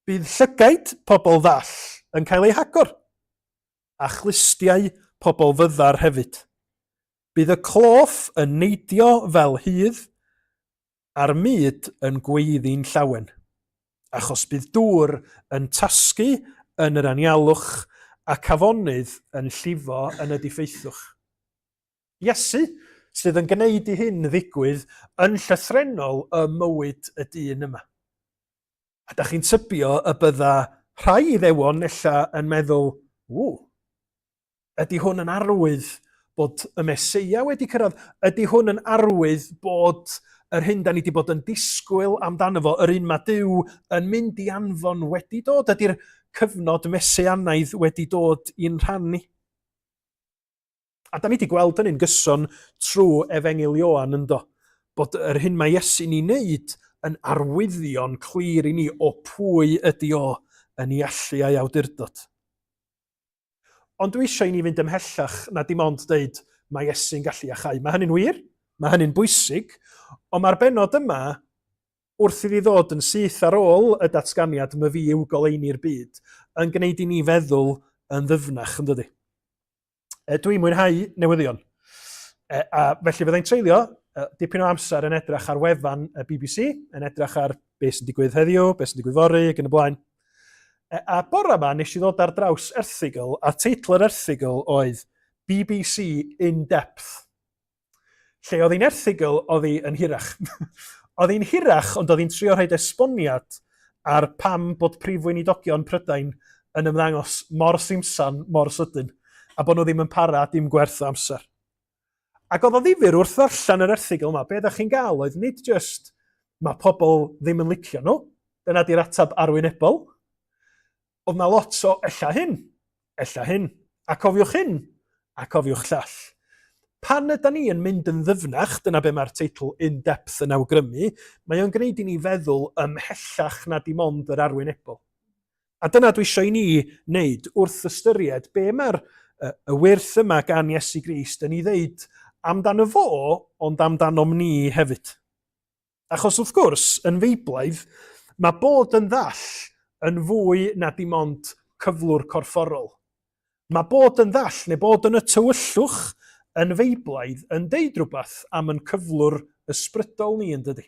Bydd llygaid pobl ddall yn cael ei hagor, a chlystiau pobl fyddar hefyd. Bydd y cloff yn neidio fel hydd, a'r myd yn gweiddi'n llawen, achos bydd dŵr yn tasgu yn yr anialwch ac afonydd yn llifo yn y diffeithwch. Iesu, sydd yn gwneud i hyn ddigwydd yn llythrenol y mywyd y dyn yma. A da chi'n tybio y bydda rhai iddewon ella yn meddwl, ydy hwn yn arwydd bod y Meseia wedi cyrraedd? Ydy hwn yn arwydd bod yr hyn da ni wedi bod yn disgwyl amdano fo, yr un mae Duw yn mynd i anfon wedi dod? Ydy'r cyfnod Mesianaidd wedi dod i'n rhannu? A da ni wedi gweld hynny'n gyson trwy Efengil Ioan yndo, bod yr hyn mae Iesu'n ei wneud yn arwyddion clir i ni o pwy ydy o yn ei allu a'i awdurdod. Ond dwi eisiau i ni fynd ymhellach na dim ond dweud mae Iesu'n gallu achau. Mae hynny'n wir, mae hynny'n bwysig, ond mae'r benod yma wrth iddi ddod yn syth ar ôl y datganiad my fi yw goleini'r byd yn gwneud i ni feddwl yn ddyfnach yn dydi. Dwi'n mwynhau newyddion. A felly fyddai'n treulio dipyn o amser yn edrych ar wefan y BBC, yn edrych ar beth sy'n digwydd heddiw, beth sy'n digwydd fory, ac yn y blaen. A bore yma nes i ddod ar draws erthygl, a teitl yr erthygl oedd BBC In Depth. Lle oedd hi'n erthygl oedd hi yn hirach. Oedd hi'n hirach, ond oedd hi'n trio rhaid esboniad ar pam bod prif weinidogion Prydain yn ymddangos mor simsan, mor sydyn, a bod nhw ddim yn para dim gwerth o amser. Ac oedd o ddifyr wrth ddarllen yr erthygl yma, be ydych chi'n gael oedd nid just mae pobl ddim yn licio nhw, dyna di'r atab arwynebol. Oedd na lot o ella hyn, a cofiwch hyn, a cofiwch llall. Pan ydyn ni yn mynd yn ddyfnach, dyna be mae'r teitl In Depth yn awgrymu, mae o'n gwneud i ni feddwl ymhellach na dim ond yr arwynebol. A dyna dwi eisiau i ni wneud wrth ystyried be mae'r y wyrth yma gan Iesu Grist yn ei ddeud amdano fo, ond amdano ni hefyd. Achos wrth gwrs, yn feiblaidd, mae bod yn ddall yn fwy na dim ond cyflwr corfforol. Mae bod yn ddall neu bod yn y tywyllwch yn feiblaidd yn deud rhywbeth am yn cyflwr ysbrydol ni yn dydi.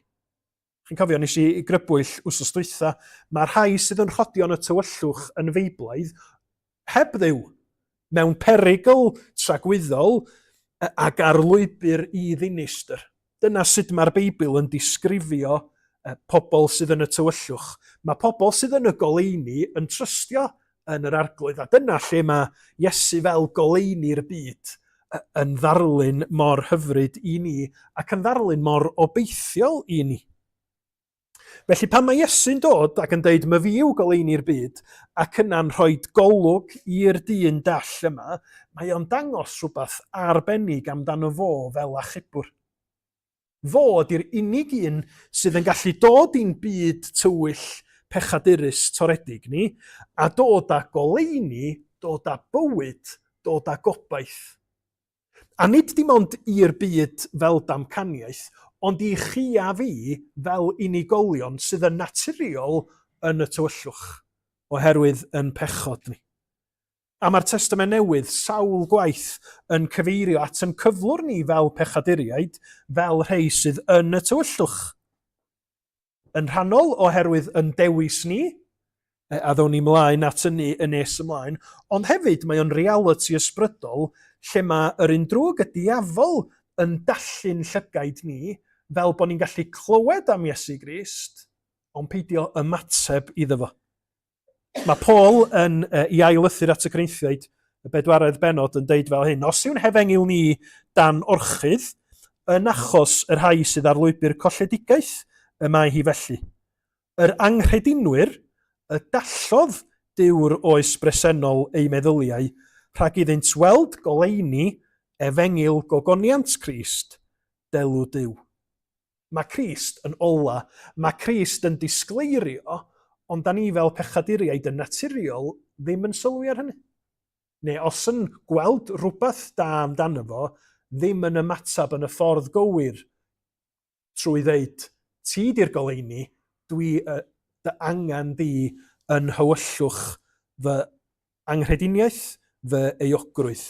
Chi'n cofio, nes i grybwyll wsos dwytha, mae rhai sydd yn rhodion y tywyllwch yn feiblaidd heb ddiw, mewn perygl tragwyddol ac ar lwybr i ddinistr. Dyna sut mae'r Beibl yn disgrifio pobl sydd yn y tywyllwch. Mae pobl sydd yn y goleini yn trystio yn yr arglwydd, a dyna lle mae Iesu fel goleini'r byd yn ddarlun mor hyfryd i ni ac yn ddarlun mor obeithiol i ni. Felly pan mae Iesu'n dod ac yn deud my fi yw goleini'r byd ac yna'n rhoi golwg i'r dyn dall yma, mae o'n dangos rhywbeth arbennig amdano fo fel achubwr. Fo ydy'r unig un sydd yn gallu dod i'n byd tywyll pechadurus toredig ni a dod â goleini, dod â bywyd, dod â gobaith. A nid dim ond i'r byd fel damcaniaeth, ond i chi a fi fel unigolion sydd yn naturiol yn y tywyllwch, oherwydd yn pechod ni. A mae'r Testament Newydd sawl gwaith yn cyfeirio at yn cyflwr ni fel pechaduriaid, fel rhai sydd yn y tywyllwch. Yn rhannol oherwydd yn dewis ni, a ddown ni mlaen at hynny yn nes ymlaen, ond hefyd mae o'n reality ysbrydol lle mae yr un drwg y diafol yn dallu'n llygaid ni fel bod ni'n gallu clywed am Iesu Grist, ond peidio ymateb iddo fo. Mae Paul yn i ailythu'r at y Corinthiaid, y 4 bennod yn deud fel hyn, os yw'n hefengil ni dan orchydd, yn achos yr rhai sydd ar lwybr colledigaeth, y mae hi felly. Yr anghredinwyr, y dallodd dyw'r oes bresennol ei meddyliau, rhag iddynt weld goleini efengil gogoniant Crist, delw Duw. Mae Crist yn ola, mae Crist yn disgleirio, ond da ni fel pechaduriaid yn naturiol ddim yn sylwi ar hynny. Neu os yn gweld rhywbeth da amdano fo, ddim yn ymatab yn y ffordd gywir trwy ddeud, ti di'r goleini, dwi dy angen di yn hywyllwch fy anghrediniaeth, fy euogrwydd.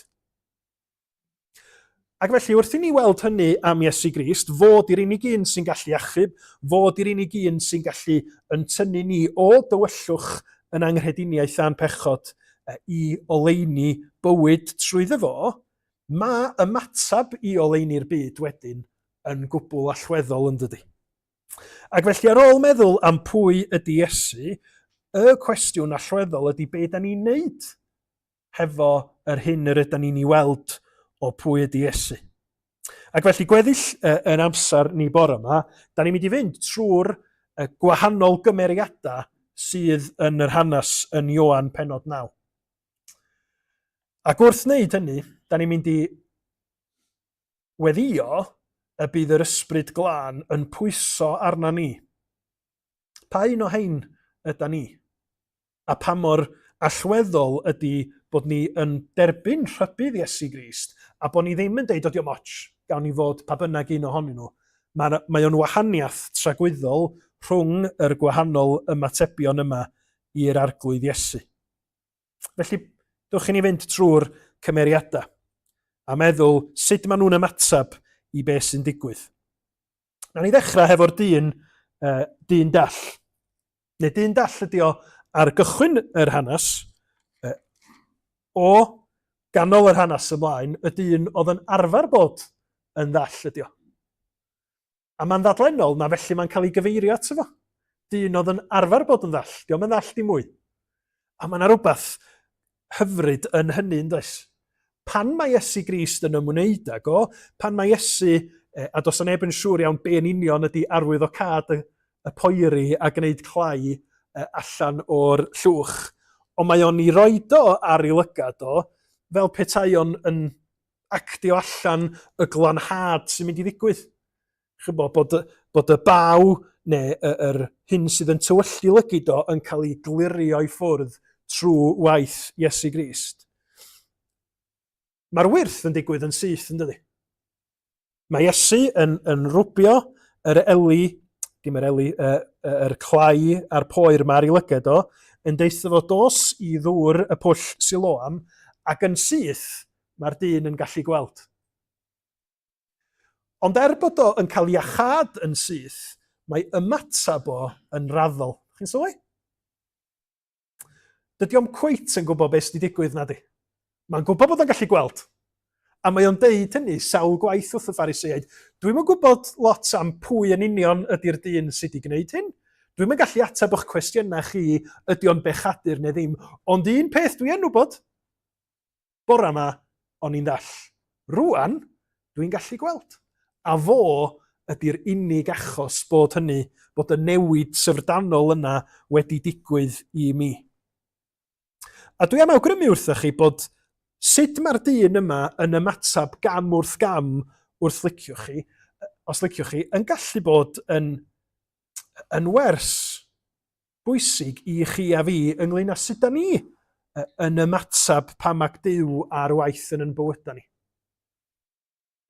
Ac felly wrth i ni weld hynny am Iesu Grist, fod i'r unig un sy'n gallu achub, fod i'r unig un sy'n gallu yn tynnu ni o dywyllwch yn anghrediniaeth a'n pechod i oleini bywyd trwyddo fo, mae ymatab i oleini'r byd wedyn yn gwbl allweddol yn dydy. Ac felly ar ôl meddwl am pwy ydy Iesu, y cwestiwn allweddol ydy be da ni'n neud hefo yr hyn yr ydyn ni'n ei weld o pwy ydy Iesu. Ac felly gweddill yn amser ni bore yma, da ni'n mynd i fynd trwy'r gwahanol gymeriadau sydd yn yr hanes yn Ioan pennod 9. Ac wrth wneud hynny, da ni'n mynd i weddio y bydd yr ysbryd glân yn pwyso arna ni. Pa un o hein yda ni? A pa mor allweddol ydy bod ni yn derbyn rhybudd Iesu Grist a bod ni ddim yn deud o diom ots gawn ni fod pa bynnag un ohonyn nhw. Mae o'n wahaniaeth tragwyddol rhwng yr gwahanol ymatebion yma i'r arglwydd Iesu. Felly, dwch i ni fynd trwy'r cymeriadau a meddwl sut maen nhw'n ymatab i beth sy'n digwydd. Na ni ddechrau hefo'r dyn dall. Neu dyn dall ydi o ar gychwyn yr hanes, o ganol yr hanes ymlaen, y dyn oedd yn arfer bod yn ddall ydi o. A mae'n ddadlennol na felly mae'n cael ei gyfeirio ato fo. Dyn oedd yn arfer bod yn ddall, diolch yn ddall di mwy. A mae yna rhywbeth hyfryd yn hynny yn does. Pan mae Iesu Grist yn ymwneud ag o, pan mae Iesu, a dos o neb yn siŵr iawn be yn union ydy arwydd o cad y poeri a gwneud clai allan o'r llwch, ond mae o'n i roed o ar ei lygad o fel petai o'n yn actio allan y glanhad sy'n mynd i ddigwydd. Bod y baw neu yr hyn sydd yn tywyllu lygyd o yn cael ei glirio i ffwrdd trwy waith Iesu Grist. Mae'r wyrth yn digwydd yn syth yn dydi. Mae Iesu yn rwbio yr clai a'r poer mae ar ei lygad o, yn deithio fo dos i ddŵr y pwll Siloam, ac yn syth mae'r dyn yn gallu gweld. Ond bod o yn cael iachad yn syth, mae ymatab o yn raddol. Chi'n sylwi? Dydy o'm cweit yn gwybod beth sy'n digwydd na di. Mae'n gwybod bod o'n gallu gweld. A mae o'n deud hynny sawl gwaith wrth y Phariseaid. Dwi'm yn gwybod lot am pwy yn union ydy'r dyn sydd wedi gwneud hyn. Dwi'm yn gallu ateb o'ch cwestiynau chi ydy o'n bechadur neu ddim. Ond un peth dwi yn wybod, bore yma o'n i'n ddall. Rwan, dwi'n gallu gweld. A fo ydy'r unig achos bod hynny, bod y newid syfrdanol yna wedi digwydd i mi. A dwi am awgrymu wrthych chi bod sut mae'r dyn yma yn ymatab gam wrth gam wrth liciwch chi, os liciwch chi, yn gallu bod yn wers bwysig i chi a fi ynglyn â sut da ni yn ymatab pam ac Duw a'r waith yn bywydau ni.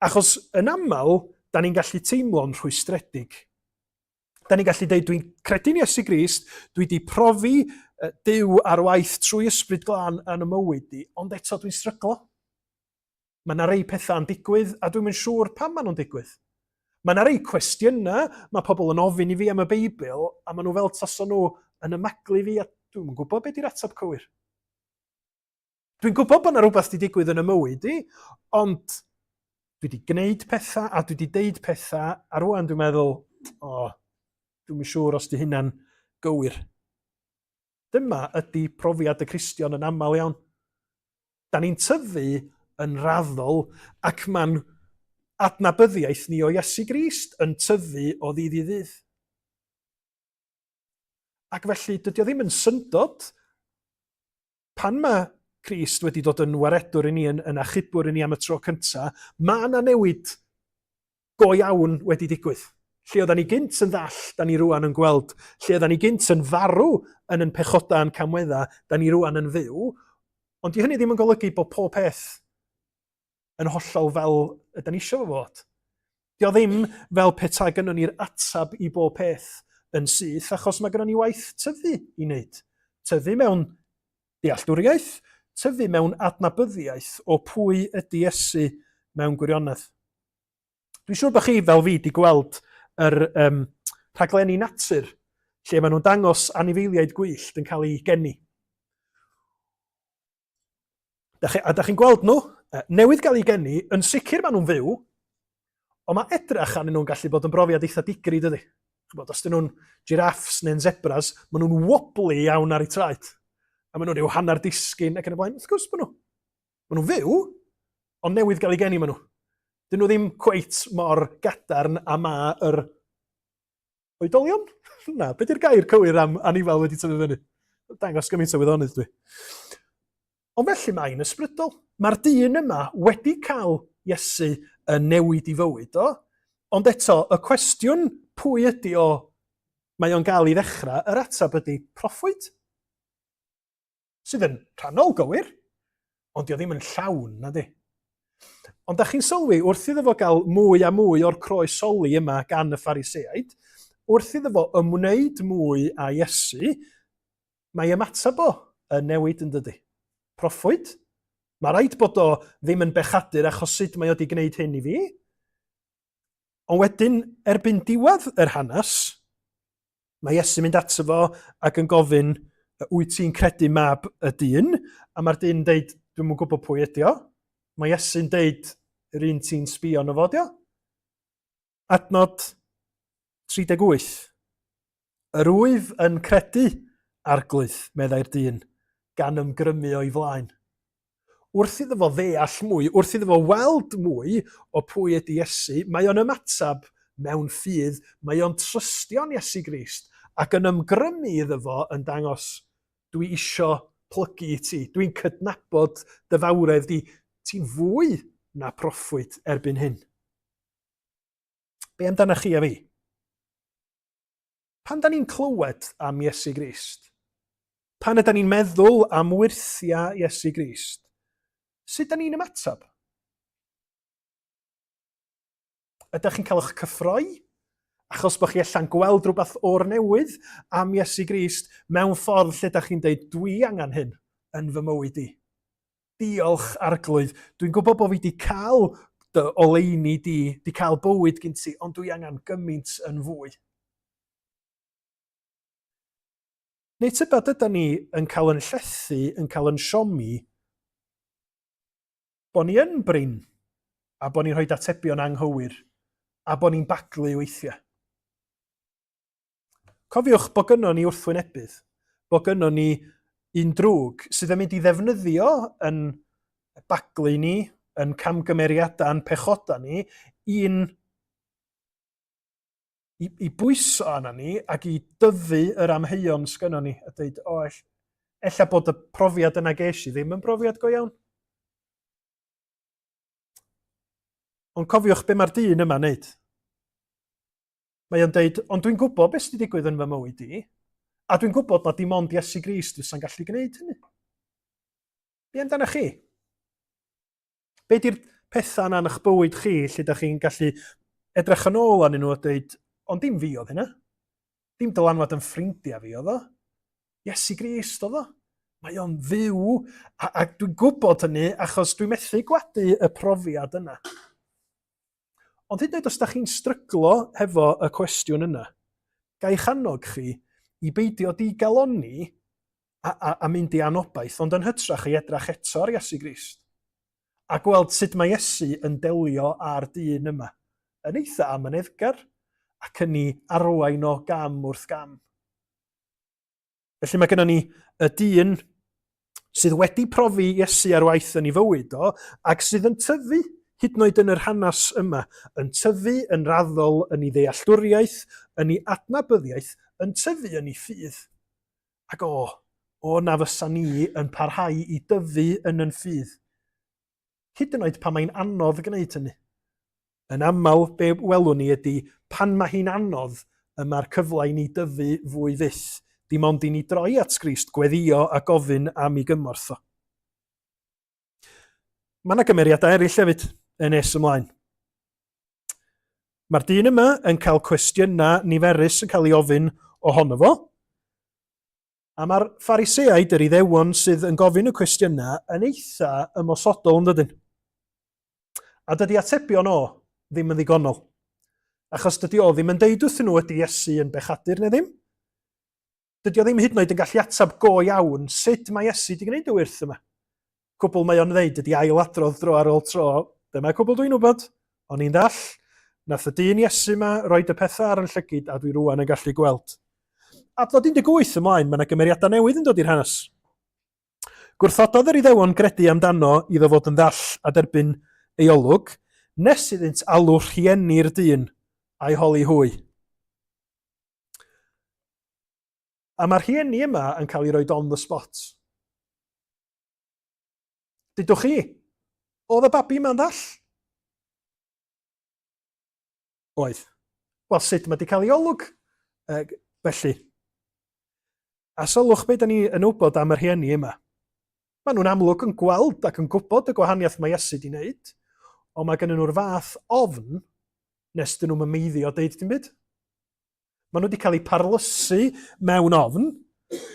Achos yn aml, da ni'n gallu teimlo'n rhwystredig. Da ni'n gallu dweud, dwi'n credu'n Iesu Grist, dwi wedi profi Duw ar waith trwy ysbryd glân yn y mywyd i, ond eto dwi'n stryglo. Mae yna rei pethau'n digwydd, a dwi'n mynd siŵr pam maen nhw'n digwydd. Mae yna rei cwestiynau, mae pobl yn ofyn i fi am y Beibl, a maen nhw fel tason nhw yn ymaglu fi, a dwi'n gwybod beth yw'r ateb cywir. Dwi'n gwybod bod yna rhywbeth wedi digwydd yn y mywyd i, ond dwi wedi gwneud pethau, a dwi wedi deud pethau, a rwan dwi'n meddwl, dwi'n mynd siŵr os di hynna'n gywir. Dyma ydy profiad y Cristion yn aml iawn. Da ni'n tyfu yn raddol ac mae'n adnabyddiaeth ni o Iesu Grist yn tyfu o ddydd i ddydd. Ac felly dydy o ddim yn syndod pan mae Crist wedi dod yn waredwr i ni, yn achubwr i ni am y tro cyntaf, mae yna newid go iawn wedi digwydd. Lle oedden ni gynt yn ddall, da ni rwan yn gweld. Lle oedden ni gynt yn farw yn pechoda yn camwedda, da ni rwan yn fyw. Ond di hynny ddim yn golygu bod pob peth yn hollol fel ydyn ni eisiau fod. Di o ddim fel petai gynnon ni'r atab i bob peth yn syth, achos mae gynnon ni waith tyfu i wneud. Tyfu mewn dealltwriaeth, tyfu mewn adnabyddiaeth o pwy ydy Iesu mewn gwirionedd. Dwi'n siŵr bod chi fel fi wedi gweld yr rhaglenni natur lle maen nhw'n dangos anifeiliaid gwyllt yn cael ei geni. A da chi'n gweld nhw, newydd gael ei geni, yn sicr maen nhw'n fyw, ond mae edrach arnyn nhw'n gallu bod yn brofiad eitha digri, dydy. Os dyn nhw'n giraffes neu'n zebras, maen nhw'n wobbly iawn ar eu traed. A maen nhw'n rhyw hanner disgyn ac yn y blaen. Wrth gwrs maen nhw. Maen nhw'n fyw, ond newydd gael ei geni maen nhw. Dyn nhw ddim cweit mor gadarn a ma yr oedolion? Na, beth yw'r gair cywir am anifal wedi tyfu fyny? Dangos gymaint o wyddonydd dwi. Ond felly mae'n ysbrydol. Mae'r dyn yma wedi cael Iesu yn newid i fywyd o, ond eto, y cwestiwn pwy ydy o mae o'n gael i ddechrau, yr atab ydy proffwyd. Sydd yn rhannol gywir, ond di o ddim yn llawn, na di. Ond da chi'n sylwi, wrth iddo fo gael mwy a mwy o'r croesoli yma gan y Phariseaid, wrth iddo fo ymwneud mwy a Iesu, mae ymatab o yn newid yn dydy. Proffwyd. Mae rhaid bod o ddim yn bechadur achos sut mae o wedi gwneud hyn i fi. Ond wedyn, erbyn diwedd yr hanes, mae Iesu mynd ato fo ac yn gofyn, wyt ti'n credu mab y dyn? A mae'r dyn yn deud, dwi'n mwyn gwybod pwy ydi o. Mae Iesu'n deud, yr un ti'n sbio yn o fod o. Adnod 38. Yr wyf yn credu arglwydd, meddai'r dyn, gan ymgrymu o'i flaen. Wrth iddo fo ddeall mwy, wrth iddo fo weld mwy o pwy ydi Iesu, mae o'n ymatab mewn ffydd, mae o'n trystio'n Iesu Grist ac yn ymgrymu iddo fo yn dangos dwi isio plygu i ti, dwi'n cydnabod dy fawredd di, ti'n fwy na proffwyd erbyn hyn. Be amdana chi a fi? Pan da ni'n clywed am Iesu Grist? Pan ydyn ni'n meddwl am wyrthia Iesu Grist? Sut da ni'n ymatab? Ydych chi'n cael eich cyffroi? Achos bod chi allan gweld rhywbeth o'r newydd am Iesu Grist mewn ffordd lle da chi'n deud, dwi angen hyn yn fy mywyd i. Diolch arglwydd. Dwi'n gwybod bod fi wedi cael dy oleuni di cael bywyd gyn ti, ond dwi angen gymaint yn fwy. Neu tybed ydyn ni yn cael yn llethu, yn cael yn siomi, bod ni yn brin, a bod ni'n rhoi atebion anghywir, a bod ni'n baglu weithiau. Cofiwch bod gynnon ni wrthwynebydd, bod gynnon ni un drwg sydd yn mynd i ddefnyddio yn baglu ni, yn camgymeriadau, yn pechoda ni, i bwyso arna ni ac i dyfu yr amheuon sgynnon ni a dweud, ella bod y profiad yna ges i ddim yn profiad go iawn. Ond cofiwch be mae'r dyn yma'n neud. Mae o'n deud, ond dwi'n gwybod beth sydd wedi digwydd yn fy mywyd i, a dwi'n gwybod na dim ond Iesu Grist fysa'n gallu gwneud hynny. Be amdana chi? Be di'r pethau yna yn eich bywyd chi lle da chi'n gallu edrych yn ôl anyn nhw a dweud, ond dim fi oedd hynna. Dim dylanwad yn ffrindiau fi oedd o. Iesu Grist oedd o. Mae o'n fyw, a dwi'n gwybod hynny achos dwi'n methu gwadu y profiad yna. Ond hyd yn oed os da chi'n stryglo hefo y cwestiwn yna, gai'ch annog chi i beidio digaloni a mynd i anobaith, ond yn hytrach i edrach eto ar Iesu Grist. A gweld sut mae Iesu yn delio â'r dyn yma. Yn eitha amyneddgar ac yn ei arwain o gam wrth gam. Felly mae gennym ni y dyn sydd wedi profi Iesu ar waith yn ei fywyd o ac sydd yn tyfu hyd yn oed yn yr hanes yma, yn tyfu yn raddol yn ei ddealltwriaeth, yn ei adnabyddiaeth, yn tyfu yn ei ffydd. Ac na fysa ni yn parhau i dyfu yn ffydd. Hyd yn oed pan mae'n anodd gwneud hynny. Yn aml, be welwn ni ydy, pan mae hi'n anodd, mae'r cyfle i ni dyfu fwy fyth. Dim ond i ni droi at Grist, gweddio a gofyn am ei gymorth o. Mae yna gymeriadau eraill hefyd yn nes ymlaen. Mae'r dyn yma yn cael cwestiynau niferus yn cael ei ofyn ohono fo, a mae'r Phariseaid, yr Iddewon sydd yn gofyn y cwestiynau, yn eitha ymosodol yn dydyn. A dydy atebion o ddim yn ddigonol. Achos dydy o ddim yn deud wrthyn nhw ydy Iesu yn bechadur neu ddim. Dydy o ddim hyd yn oed yn gallu atab go iawn sut mae Iesu wedi gwneud y wyrth yma. Cwbl mae o'n ddeud ydy ailadrodd dro ar ôl tro. Dyma cwbl dwi'n wybod. O'n i'n dall. Nath y dyn Iesu yma roed y pethau ar yn llygyd a dwi rwan yn gallu gweld. A ddod 18 ymlaen, mae yna gymeriadau newydd yn dod i'r hanes. Gwrthododd yr Iddewon gredu amdano iddo fod yn ddall a derbyn ei olwg, nes iddynt alw rhieni'r dyn a'i holi hwy. A mae'r rhieni yma yn cael ei roi on the spot. Dydwch chi, oedd y babi yma'n ddall? Oedd. Wel, sut mae wedi cael ei olwg? Felly. A sylwch beth da ni yn wybod am yr rhieni yma. Maen nhw'n amlwg yn gweld ac yn gwybod y gwahaniaeth mae Iesu wedi wneud, ond mae gen nhw'r fath ofn nes dyn nhw'n meiddio deud dim byd. Maen nhw wedi cael eu parlysu mewn ofn,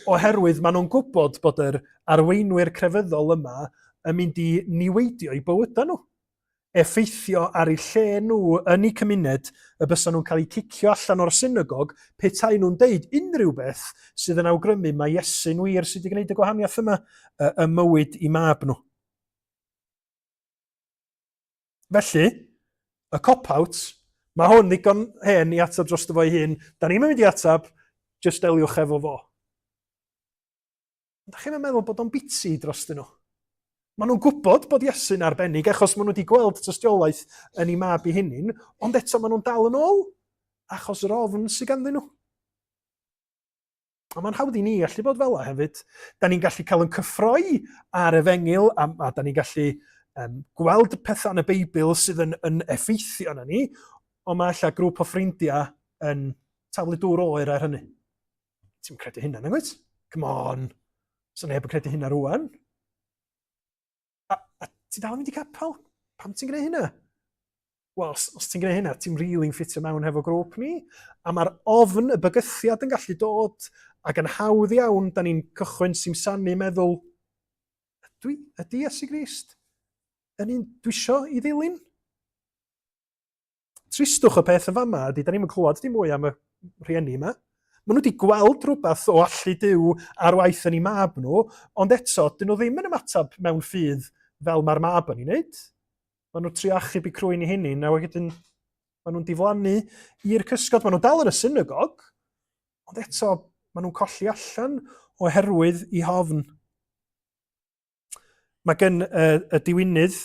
oherwydd maen nhw'n gwybod bod yr arweinwyr crefyddol yma yn mynd i niweidio i bywydau nhw. Effeithio ar eu lle nhw yn eu cymuned y bysa nhw'n cael eu cicio allan o'r synagog petai nhw'n deud unrhyw beth sydd yn awgrymu mae Iesu'n wir sydd wedi gwneud y gwahaniaeth yma y mywyd i mab nhw. Felly, y cop-out, mae hwn ddigon hen i atab dros dy fo'i hun. Da ni'n mynd i atab, jyst deliwch efo fo. Da chi'n meddwl bod o'n biti dros dyn nhw? Maen nhw'n gwybod bod Iesu'n arbennig achos maen nhw wedi gweld tystiolaeth yn ei mab i hunin, ond eto maen nhw'n dal yn ôl achos yr ofn sydd ganddyn nhw. A mae'n hawdd i ni allu bod fel hefyd. Da ni'n gallu cael yn cyffroi ar efengil a da ni'n gallu gweld pethau yn y Beibl sydd yn effeithio na ni, ond mae allan grŵp o ffrindiau yn taflu dŵr oer ar hynny. Ti'n credu hynna, nag wyt? Come on. Sa'n neb yn credu hynna rwan. A ti dal yn mynd i capel? Pam ti'n gwneud hynna? Wel, os ti'n gwneud hynna, ti'n rili'n ffitio mewn hefo grŵp ni. A mae'r ofn, y bygythiad yn gallu dod ac yn hawdd iawn, da ni'n cychwyn simsanu meddwl, ydy Iesu Grist yn un dwisio i ddilyn? Tristwch y peth yn fama ydy, da ni'n clywed dim mwy am y rhieni yma. Maen nhw wedi gweld rhywbeth o allu Duw ar waith yn ei mab nhw, ond eto, dyn nhw ddim yn ymatab mewn ffydd fel mae'r mab yn ei wneud. Maen nhw trio achub i crwyn i hunin, a wedyn maen nhw'n diflannu i'r cysgod. Maen nhw dal yn y synagog, ond eto, maen nhw'n colli allan oherwydd i hofn. Mae gen y diwynydd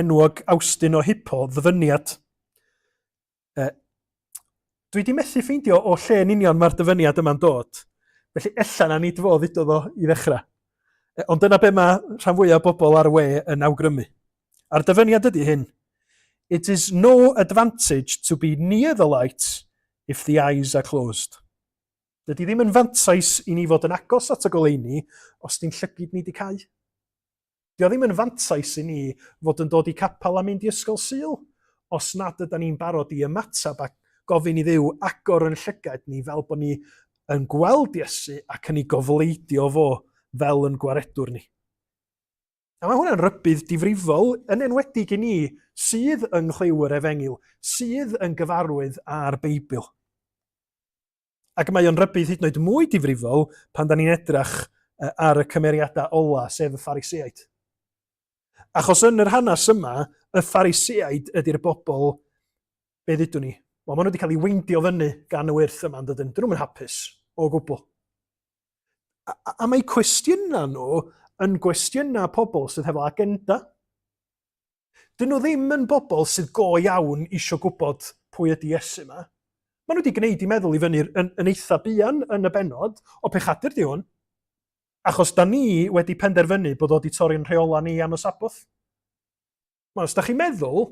enwog Austin o Hippo, ddyfyniad. Dwi wedi methu ffeindio o lle yn union mae'r dyfyniad yma'n dod. Felly ella na nid fo ddudodd o i ddechrau. Ond dyna be mae rhan fwyaf o bobl ar y we yn awgrymu. A'r dyfyniad ydy hyn. It is no advantage to be near the light if the eyes are closed. Dydy ddim yn fantais i ni fod yn agos at y goleuni os di'n llygyd ni di cau. Dio ddim yn fantais i ni fod yn dod i capel a mynd i ysgol Sul os nad ydyn ni'n barod i ymatab ac gofyn i Dduw agor yn llygad ni fel bod ni yn gweld Iesu ac yn ei gofleidio fo fel yn gwaredwr ni. A mae hwnna'n rybydd difrifol yn enwedig i ni sydd yng nghlyw'r efengil, sydd yn gyfarwydd â'r Beibl. Ac mae o'n rybydd hyd yn oed mwy difrifol pan da ni'n edrych ar y cymeriadau ola, sef y Phariseaid. Achos yn yr hanes yma, y Phariseaid ydy'r bobl, be ddydwn ni? Wel, maen nhw wedi cael ei weindio fyny gan y wyrth yma, dydyn. Dyn nhw'n hapus o gwbl. A mae cwestiynau nhw yn gwestiynau pobl sydd hefo agenda. Dyn nhw ddim yn bobl sydd go iawn isio gwybod pwy ydy Iesu yma. Maen nhw wedi gwneud i meddwl i fyny yn eitha buan yn y benod o pechadur di hwn. Achos da ni wedi penderfynu bod o wedi torri'n rheola ni am y saboth. Wel, os da chi'n meddwl,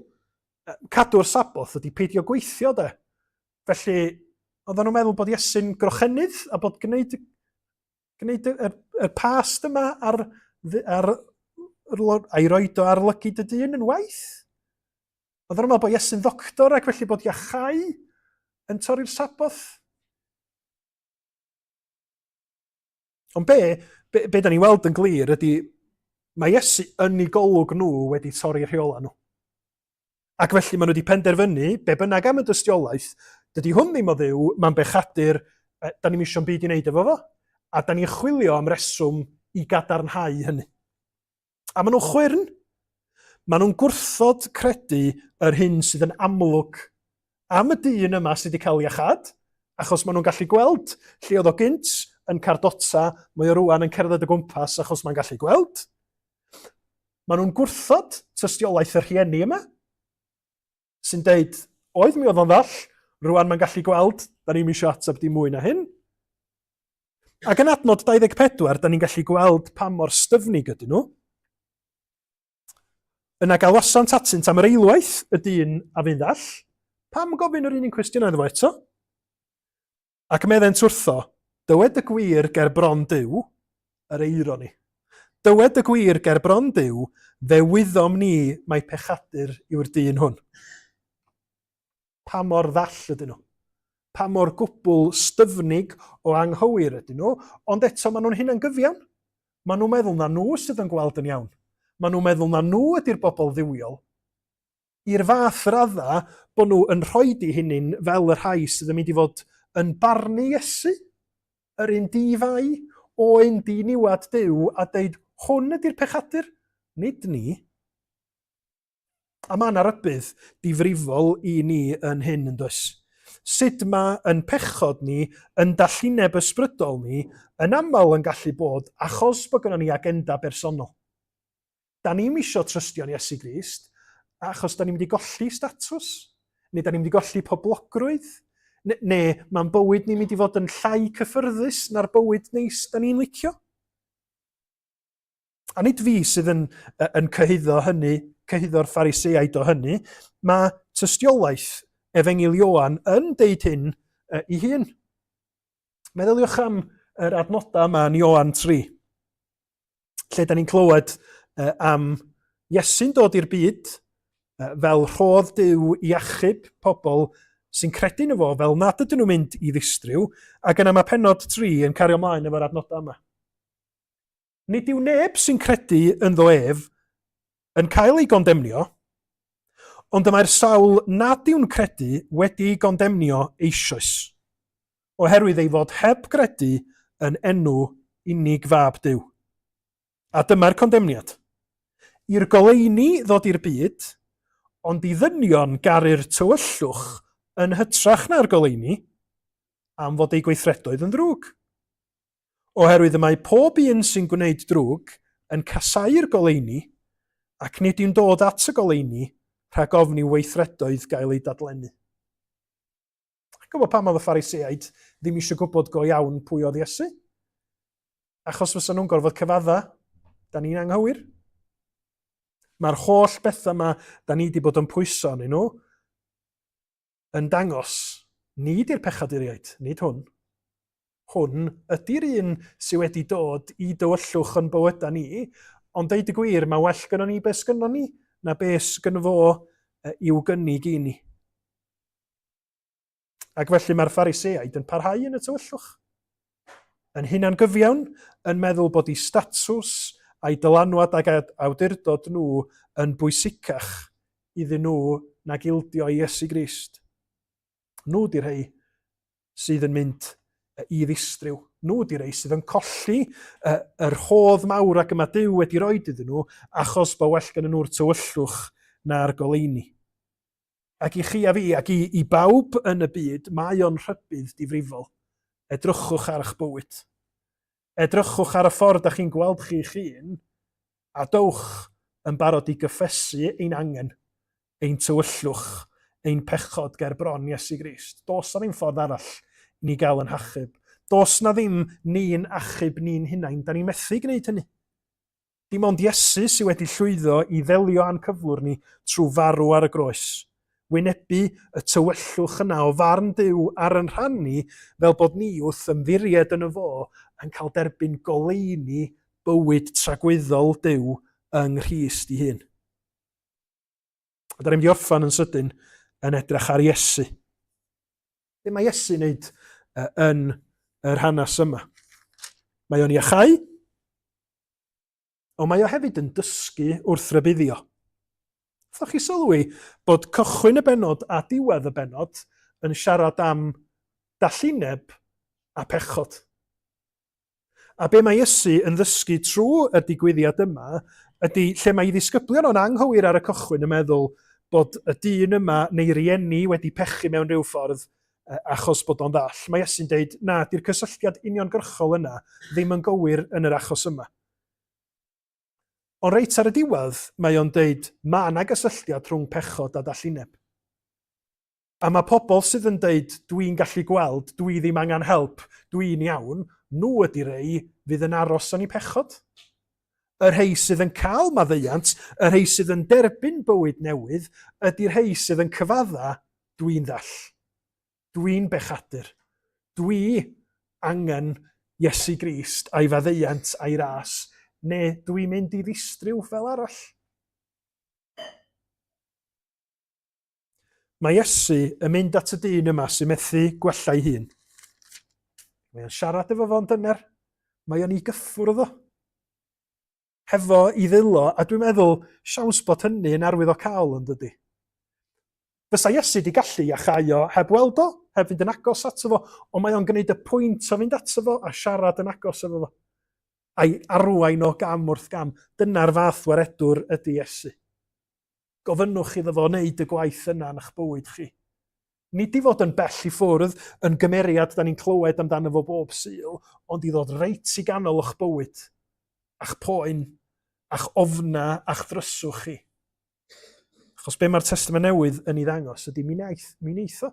cadw'r saboth ydy peidio gweithio de. Felly, oedden nhw'n meddwl bod Iesu'n grochennydd a bod gwneud y past yma a'i roed o ar lygyd y dyn yn waith. Oedden nhw'n meddwl bod Iesu'n ddoctor ac felly bod iachau yn torri'r saboth. Ond be da ni weld yn glir ydy Mae Iesu yn ei golwg nhw wedi torri rheola nhw. Ac felly maen nhw wedi penderfynu, be bynnag am y dystiolaeth, dydy hwn ddim o ddiw, mae'n bechadur, da ni'n isio'n byd i wneud efo fo, a da ni'n chwilio am reswm i gadarnhau hynny. A maen nhw'n chwyrn, maen nhw'n gwrthod credu yr hyn sydd yn amlwg am y dyn yma sydd wedi cael ei achad, achos maen nhw'n gallu gweld lle oedd o gynt yn cardota, mae o rwan yn cerdded y gwmpas achos mae'n gallu gweld. Maen nhw'n gwrthod tystiolaeth y rhieni yma, sy'n deud, oedd mi oedd o'n ddall, rwan mae'n gallu gweld, da ni'n eisiau ateb dim mwy na hyn. Ac yn adnod 24, da ni'n gallu gweld pa mor styfnig ydyn nhw. Yna gael wasant atynt am yr eilwaith y dyn a fynd all, pam gofyn yr unig cwestiwn iddo fo eto? Ac meddent wrtho, dywed y gwir ger bron Duw, yr eironi. Dywed y gwir ger bron Duw, fe wyddom ni mae pechadur yw'r dyn hwn. Pa mor ddall ydyn nhw. Pa mor gwbl styfnig o anghywir ydyn nhw, ond eto maen nhw'n hunan gyfiawn. Maen nhw'n meddwl na nhw sydd yn gweld yn iawn. Maen nhw'n meddwl na nhw ydy'r bobl dduwiol. I'r fath radda bod nhw yn rhoi i hynny'n fel y rhai sydd yn mynd i fod yn barnu Iesu, yr un di-fai, o un di-niwad Duw, a deud hwn ydy'r pechadur, nid ni. A mae'n rybydd difrifol i ni yn hyn yn does. Sut mae yn pechod ni, yn dallineb ysbrydol ni, yn aml yn gallu bod achos bod gynnon ni agenda bersonol. Da ni'n isio trystio'n Iesu Grist, achos da ni'n mynd i golli statws, neu da ni'n mynd i golli poblogrwydd, neu mae'n bywyd ni'n mynd i fod yn llai cyffyrddus na'r bywyd neis da ni'n licio. A nid fi sydd yn cyhyddo hynny, cyhyddo'r Phariseaid o hynny, mae tystiolaeth Efengil Ioan yn deud hyn i hun. Meddyliwch am yr adnodau yma yn Ioan 3, lle da ni'n clywed am Iesu'n dod i'r byd fel rhodd Duw i achub pobl sy'n credu yn fo fel nad ydyn nhw'n mynd i ddistryw, ac yna mae pennod 3 yn cario ymlaen efo'r adnodau yma. Nid yw neb sy'n credu yn ddo ef yn cael ei gondemnio, ond y mae'r sawl nad yw'n credu wedi ei gondemnio eisoes, oherwydd ei fod heb gredu yn enw unig fab Duw. A dyma'r condemniad. I'r goleuni ddod i'r byd, ond i ddynion garu'r tywyllwch yn hytrach na'r goleuni, am fod ei gweithredoedd yn drwg. Oherwydd y mae pob un sy'n gwneud drwg yn casau'r goleuni, ac nid yw'n dod at y goleuni rhag ofni weithredoedd gael ei dadlennu. Gwybod pam oedd y Phariseaid ddim eisiau gwybod go iawn pwy oedd Iesu? Achos fysa nhw'n gorfod cyfadda, da ni'n anghywir. Mae'r holl bethau yma da ni wedi bod yn pwyso yn nhw yn dangos nid i'r pechaduriaid, nid hwn. Hwn ydy'r un sydd wedi dod i dywyllwch yn bywydau ni, ond deud y gwir, mae well gynnon ni beth gynnon ni, na beth gynno fo i'w gynnig i ni. Ac felly mae'r Phariseaid yn parhau yn y tywyllwch. Yn hunan gyfiawn, yn meddwl bod ei statws a'i dylanwad ag awdurdod nhw yn bwysicach iddyn nhw na gildio i Iesu Grist. Nhw di'r rhai sydd yn mynd i ddistryw. Nhw di'r rhai sydd yn colli yr rhodd mawr ac yma Duw wedi rhoi iddyn nhw achos bod well gen nhw'r tywyllwch na'r goleuni. Ac i chi a fi, ac i bawb yn y byd, mae o'n rhybydd difrifol. Edrychwch ar eich bywyd. Edrychwch ar y ffordd â chi'n gweld chi'ch hun, a dowch yn barod i gyffesu ein angen, ein tywyllwch, ein pechod ger bron Iesu Grist. Does na ddim ffordd arall ni gael yn hachub. Does na ddim ni'n achub ni'n hunain, da ni'n methu gwneud hynny. Dim ond Iesu sydd wedi llwyddo i ddelio a'n cyflwr ni trwy farw ar y groes. Wynebu y tywyllwch yna o farn Duw ar yn rhan ni fel bod ni wrth ymddiried yn y fo yn cael derbyn goleuni bywyd tragwyddol Duw yng Nghrist ei hun. Da ni'n mynd i orffan yn sydyn yn edrych ar Iesu. Be mae Iesu'n wneud yn yr hanes yma? Mae o'n iachau, ond mae o hefyd yn dysgu wrth rybuddio. Ydych chi sylwi bod cychwyn y benod a diwedd y benod yn siarad am dallineb a pechod. A be mae Iesu yn ddysgu trwy y digwyddiad yma ydy lle mae ddisgyblion o'n anghywir ar y cychwyn yn meddwl bod y dyn yma neu rieni wedi pechu mewn rhyw ffordd achos bod o'n ddall. Mae Iesu'n deud, na, di'r cysylltiad uniongyrchol yna ddim yn gywir yn yr achos yma. Ond reit ar y diwedd, mae o'n deud, mae yna gysylltiad rhwng pechod a dallineb. A mae pobl sydd yn deud, dwi'n gallu gweld, dwi ddim angen help, dwi'n iawn, nhw ydi rei fydd yn aros yn eu pechod. Y rhai sydd yn cael maddeuant, y rhai sydd yn derbyn bywyd newydd, ydy'r rhai sydd yn cyfadda, dwi'n ddall. Dwi'n bechadur. Dwi angen Iesu Grist a'i faddeuant a'i ras, neu dwi'n mynd i ddistryw fel arall. Mae Iesu yn mynd at y dyn yma sy'n methu gwellai hun. Mae o'n siarad efo fo'n dyner. Mae o'n ei gyffwrdd o. Hefo i ddilo, a dwi'n meddwl, siawns bod hynny yn arwydd o cael yn dydy. Fysa Iesu wedi gallu iachau o heb weld o, heb fynd yn agos ato fo, ond mae o'n gwneud y pwynt o fynd ato fo a siarad yn agos efo fo. A'i arwain o gam wrth gam. Dyna'r fath waredwr ydy Iesu. Gofynnwch iddo fo wneud y gwaith yna yn eich bywyd chi. Nid i fod yn bell i ffwrdd yn gymeriad da ni'n clywed amdano fo bob sul, ond i ddod reit i ganol eich bywyd, a'ch poen, a'ch ofna, a'ch ddryswch chi. Achos be mae'r Testament Newydd yn ei ddangos ydy mi wneith o.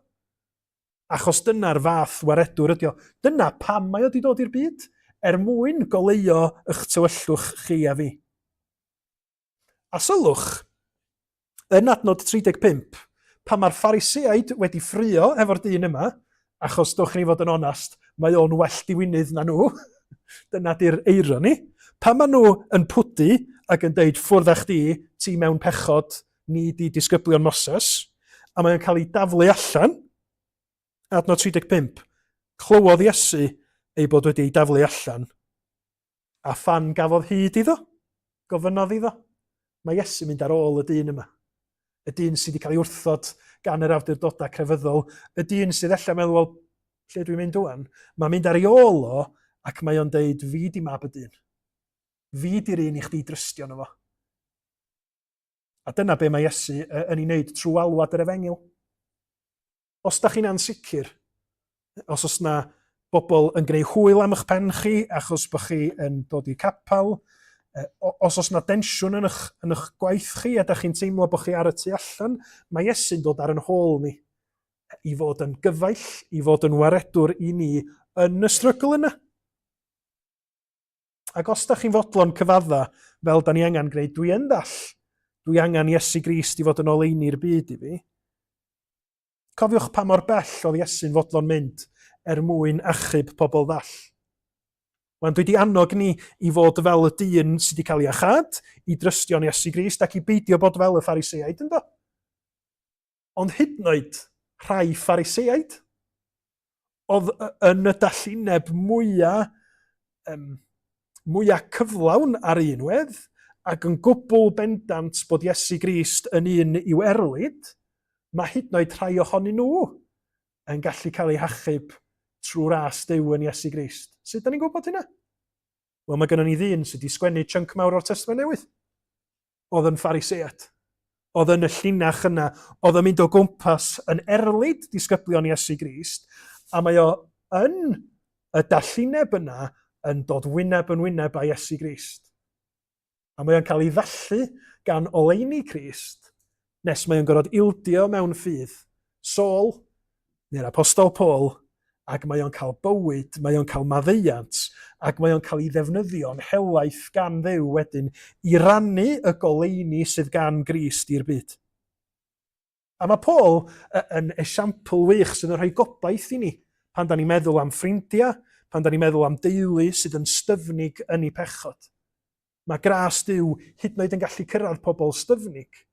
Achos dyna'r fath waredwr ydy o. Dyna pam mae o wedi dod i'r byd, mwyn goleio eich tywyllwch chi a fi. A sylwch, yn adnod 35, pan mae'r Phariseaid wedi ffrio efo'r dyn yma, achos dwch ni fod yn onast, mae o'n well diwynydd na nhw, dyna di'r eironi, pan mae nhw yn pwdu ac yn deud ffwrdd â chdi, ti mewn pechod, ni di disgyblion Moses, a mae'n cael ei daflu allan, adnod 35, clywodd Iesu ei bod wedi ei daflu allan, a phan gafodd hyd iddo, gofynodd iddo, mae Iesu mynd ar ôl y dyn yma. Y dyn sydd wedi cael ei wrthod gan yr awdurdodau crefyddol, y dyn sydd allan meddwl, wel, lle dwi'n mynd dwan? Mae'n mynd ar ei ôl o, ac mae o'n deud, fi di mab y dyn. Fi di'r un i chdi drystio nhw fo. A dyna be mae Iesu yn ei wneud trwy alwad yr Efengil. Os da chi'n ansicr, os oes na bobl yn gwneud hwyl am eich pen chi, achos bod chi yn dod i'r capel, os oes na densiwn yn eich gwaith chi, a da chi'n teimlo bod chi ar y tu allan, mae Iesu'n dod ar yn hôl ni, i fod yn gyfaill, i fod yn waredwr i ni yn y strygl yna. Ac os da chi'n fodlon cyfadda, fel da ni angen gwneud, dwi yn ddall, dwi angen Iesu Grist i fod yn oleini'r byd i fi. Cofiwch pa mor bell oedd Iesu'n fodlon mynd mwyn achub pobl ddall. Wan dwi wedi annog ni i fod fel y dyn sydd wedi cael ei achad, i drystio'n Iesu Grist ac i beidio bod fel y Phariseaid ynddo. Ond hyd yn oed rhai Phariseaid oedd yn y dallineb mwyaf cyflawn ar unwedd ac yn gwbl bendant bod Iesu Grist yn un i'w erlyd, mae hyd yn oed rhai ohonyn nhw yn gallu cael ei hachub trwy ras Duw yn Iesu Grist. Sut da ni'n gwybod hynna? Wel, mae gennym ni ddyn sydd wedi sgwennu chunk mawr o'r Testament Newydd. Oedd yn Phariseaid. Oedd yn y llinach yna. Oedd yn mynd o gwmpas yn erlyd disgyblion Iesu Grist, a mae o yn y dallineb yna yn dod wyneb yn wyneb â Iesu Grist. A mae o'n cael ei ddallu gan oleini Crist, nes mae o'n gorfod ildio mewn ffydd Saul, neu'r apostol Paul, ac mae o'n cael bywyd, mae o'n cael maddeuant, ac mae o'n cael ei ddefnyddio'n helaeth gan Dduw wedyn i rannu y goleini sydd gan Grist i'r byd. A mae Paul yn esiampl wych sydd yn rhoi gobaith i ni pan da ni'n meddwl am ffrindiau, pan da ni'n meddwl am deulu sydd yn styfnig yn ei pechod. Mae gras Duw hyd yn oed yn gallu cyrraedd pobl styfnig,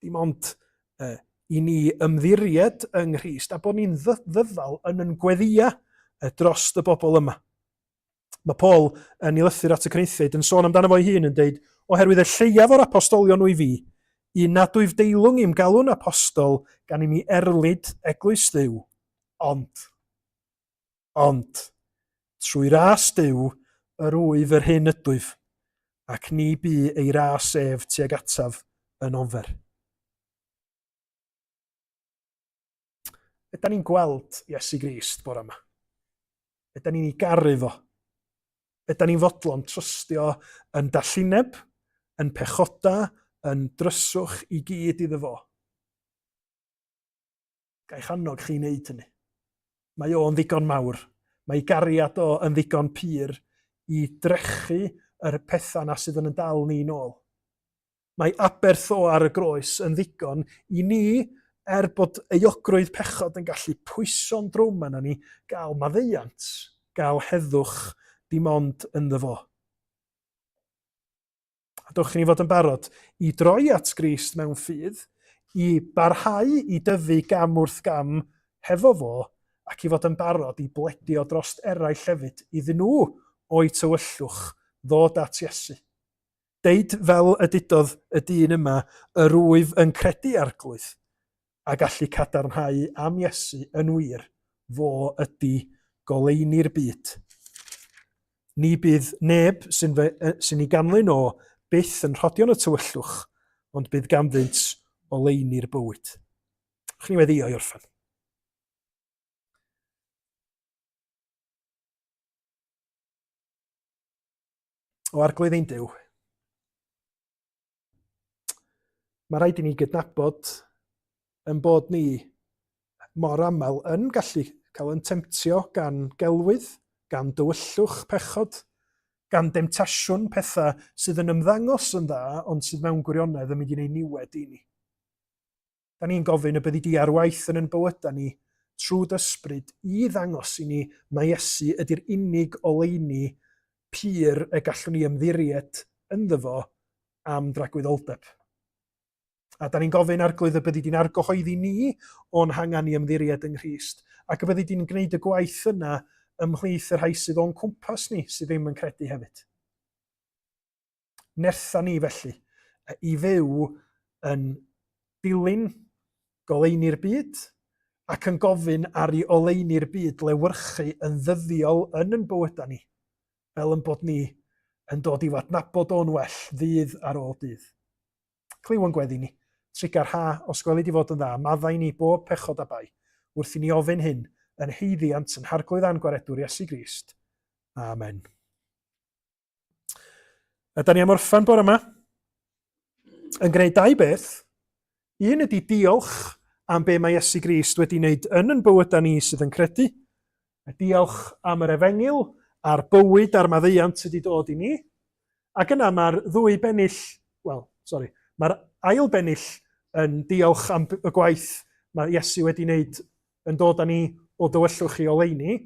dim ond i ni ymddiried yng Nghrist a bod ni'n ddyfal yn gweddia dros y bobl yma. Mae Paul yn ei lythyr at y Corinthiaid yn sôn amdano fo'i hun yn dweud, oherwydd y lleiaf o'r apostolion wyf fi, un nad wyf deilwng i'm galw'n apostol gan i mi erlyd eglwys Dduw, ond, trwy ras Dduw, yr wyf yr hyn ydwyf, ac ni bu ei ras ef tuag ataf yn ofer. Ydyn ni'n gweld Iesu Grist bore yma? Ydyn ni'n ei garu fo? Ydyn ni'n fodlon trystio yn dallineb, yn pechoda, yn dryswch i gyd iddo fo? Ga'i channog chi wneud hynny. Mae o'n ddigon mawr. Mae gariad o yn ddigon pur i drechu yr pethau na sydd yn dal ni nôl. Mae aberth o ar y groes yn ddigon i ni, bod euogrwydd pechod yn gallu pwyso'n drwm yna ni, gael maddeuant, gael heddwch dim ond ynddo fo. A dowch ni fod yn barod i droi at Grist mewn ffydd, i barhau i dyfu gam wrth gam hefo fo, ac i fod yn barod i bledio dros eraill hefyd iddyn nhw o'i tywyllwch ddod at Iesu. Deud fel y dudodd y dyn yma, yr wyf yn credu arglwydd, a gallu cadarnhau am Iesu yn wir, fo ydy goleini'r byd. Ni bydd neb sy'n ei ganlyn o byth yn rhodion y tywyllwch, ond bydd ganddynt oleini'r bywyd. Chni wedi o'i orffen. O arglwydd ein Duw, mae rhaid i ni gydnabod yn bod ni mor aml yn gallu cael yn temtio gan gelwydd, gan dywyllwch pechod, gan demtasiwn pethau sydd yn ymddangos yn dda, ond sydd mewn gwirionedd yn mynd i wneud niwed i ni. Da ni'n gofyn y byddi di ar waith yn bywyda ni trwy dysbryd i ddangos i ni mae Iesu ydy'r unig oleini pur y gallwn ni ymddiried ynddo fo am dragwyddoldeb. A da ni'n gofyn arglwydd y byddi di'n argyhoeddi ni o'n hangen i ymddiried yng Nghrist, ac y byddi di'n gwneud y gwaith yna ymhlith y rhai sydd o'n cwmpas ni sydd ddim yn credu hefyd. Nertha ni felly i fyw yn dilyn goleini'r byd ac yn gofyn ar ei oleini'r byd lewyrchu yn ddyddiol yn bywyda ni, fel yn bod ni yn dod i adnabod o'n well ddydd ar ôl dydd. Cliw yn gweddi ni, trigar ha os gweli di fod yn dda, maddau ni bob pechod a bai, wrth i ni ofyn hyn yn heiddiant yn harglwydd angwaredwr Iesu Grist. Amen. Ydyn ni am orffen bore yma yn gwneud dau beth. Un ydy diolch am be mae Iesu Grist wedi wneud yn bywyda ni sydd yn credu. Diolch am yr efengil a'r bywyd a'r maddeuant sydd wedi dod i ni. Ac yna mae'r ddwy bennill, mae'r ail bennill yn diolch am y gwaith mae Iesu wedi wneud yn dod â ni o dywyllwch i oleini,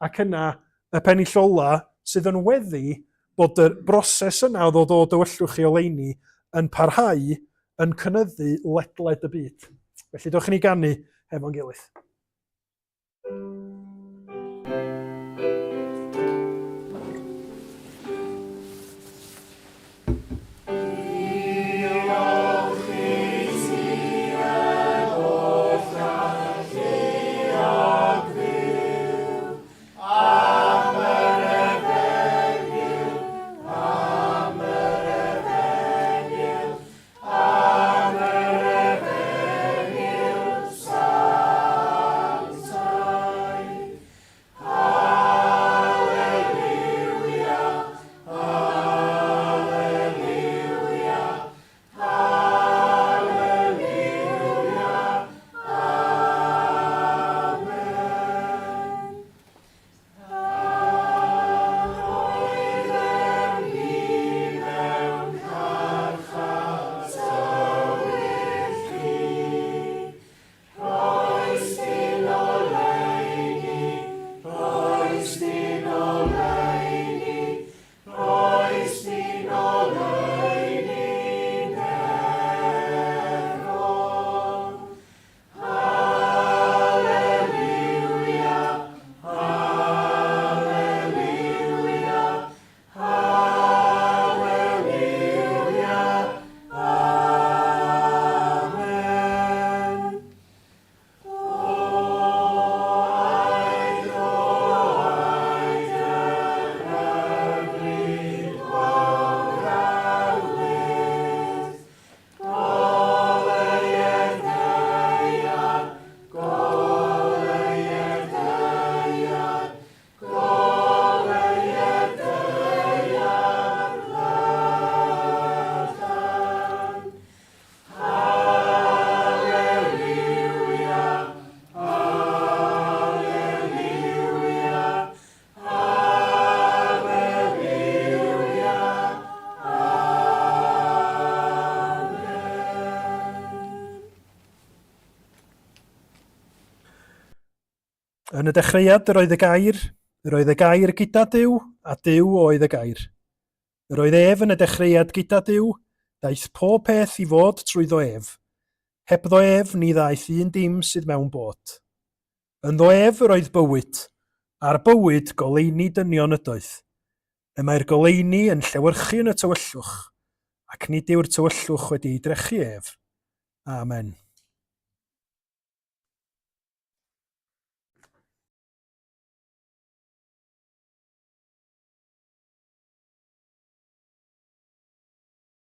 ac yna y pennill ola sydd yn weddi bod y broses yna o ddod o dywyllwch i oleini yn parhau yn cynyddu ledled y byd. Felly dowch ni ganu hefo'n gilydd. Yn y dechreuad yr oedd y gair gyda Duw, a Duw oedd y gair. Yr oedd ef yn y dechreuad gyda Duw, daeth pob peth i fod trwyddo ef. Hebddo ef ni ddaeth un dim sydd mewn bod. Ynddo ef yr oedd bywyd, a'r bywyd goleuni dynion ydoedd. Y mae'r goleuni yn llewyrchu yn y tywyllwch, ac nid yw'r tywyllwch wedi ei drechu ef. Amen.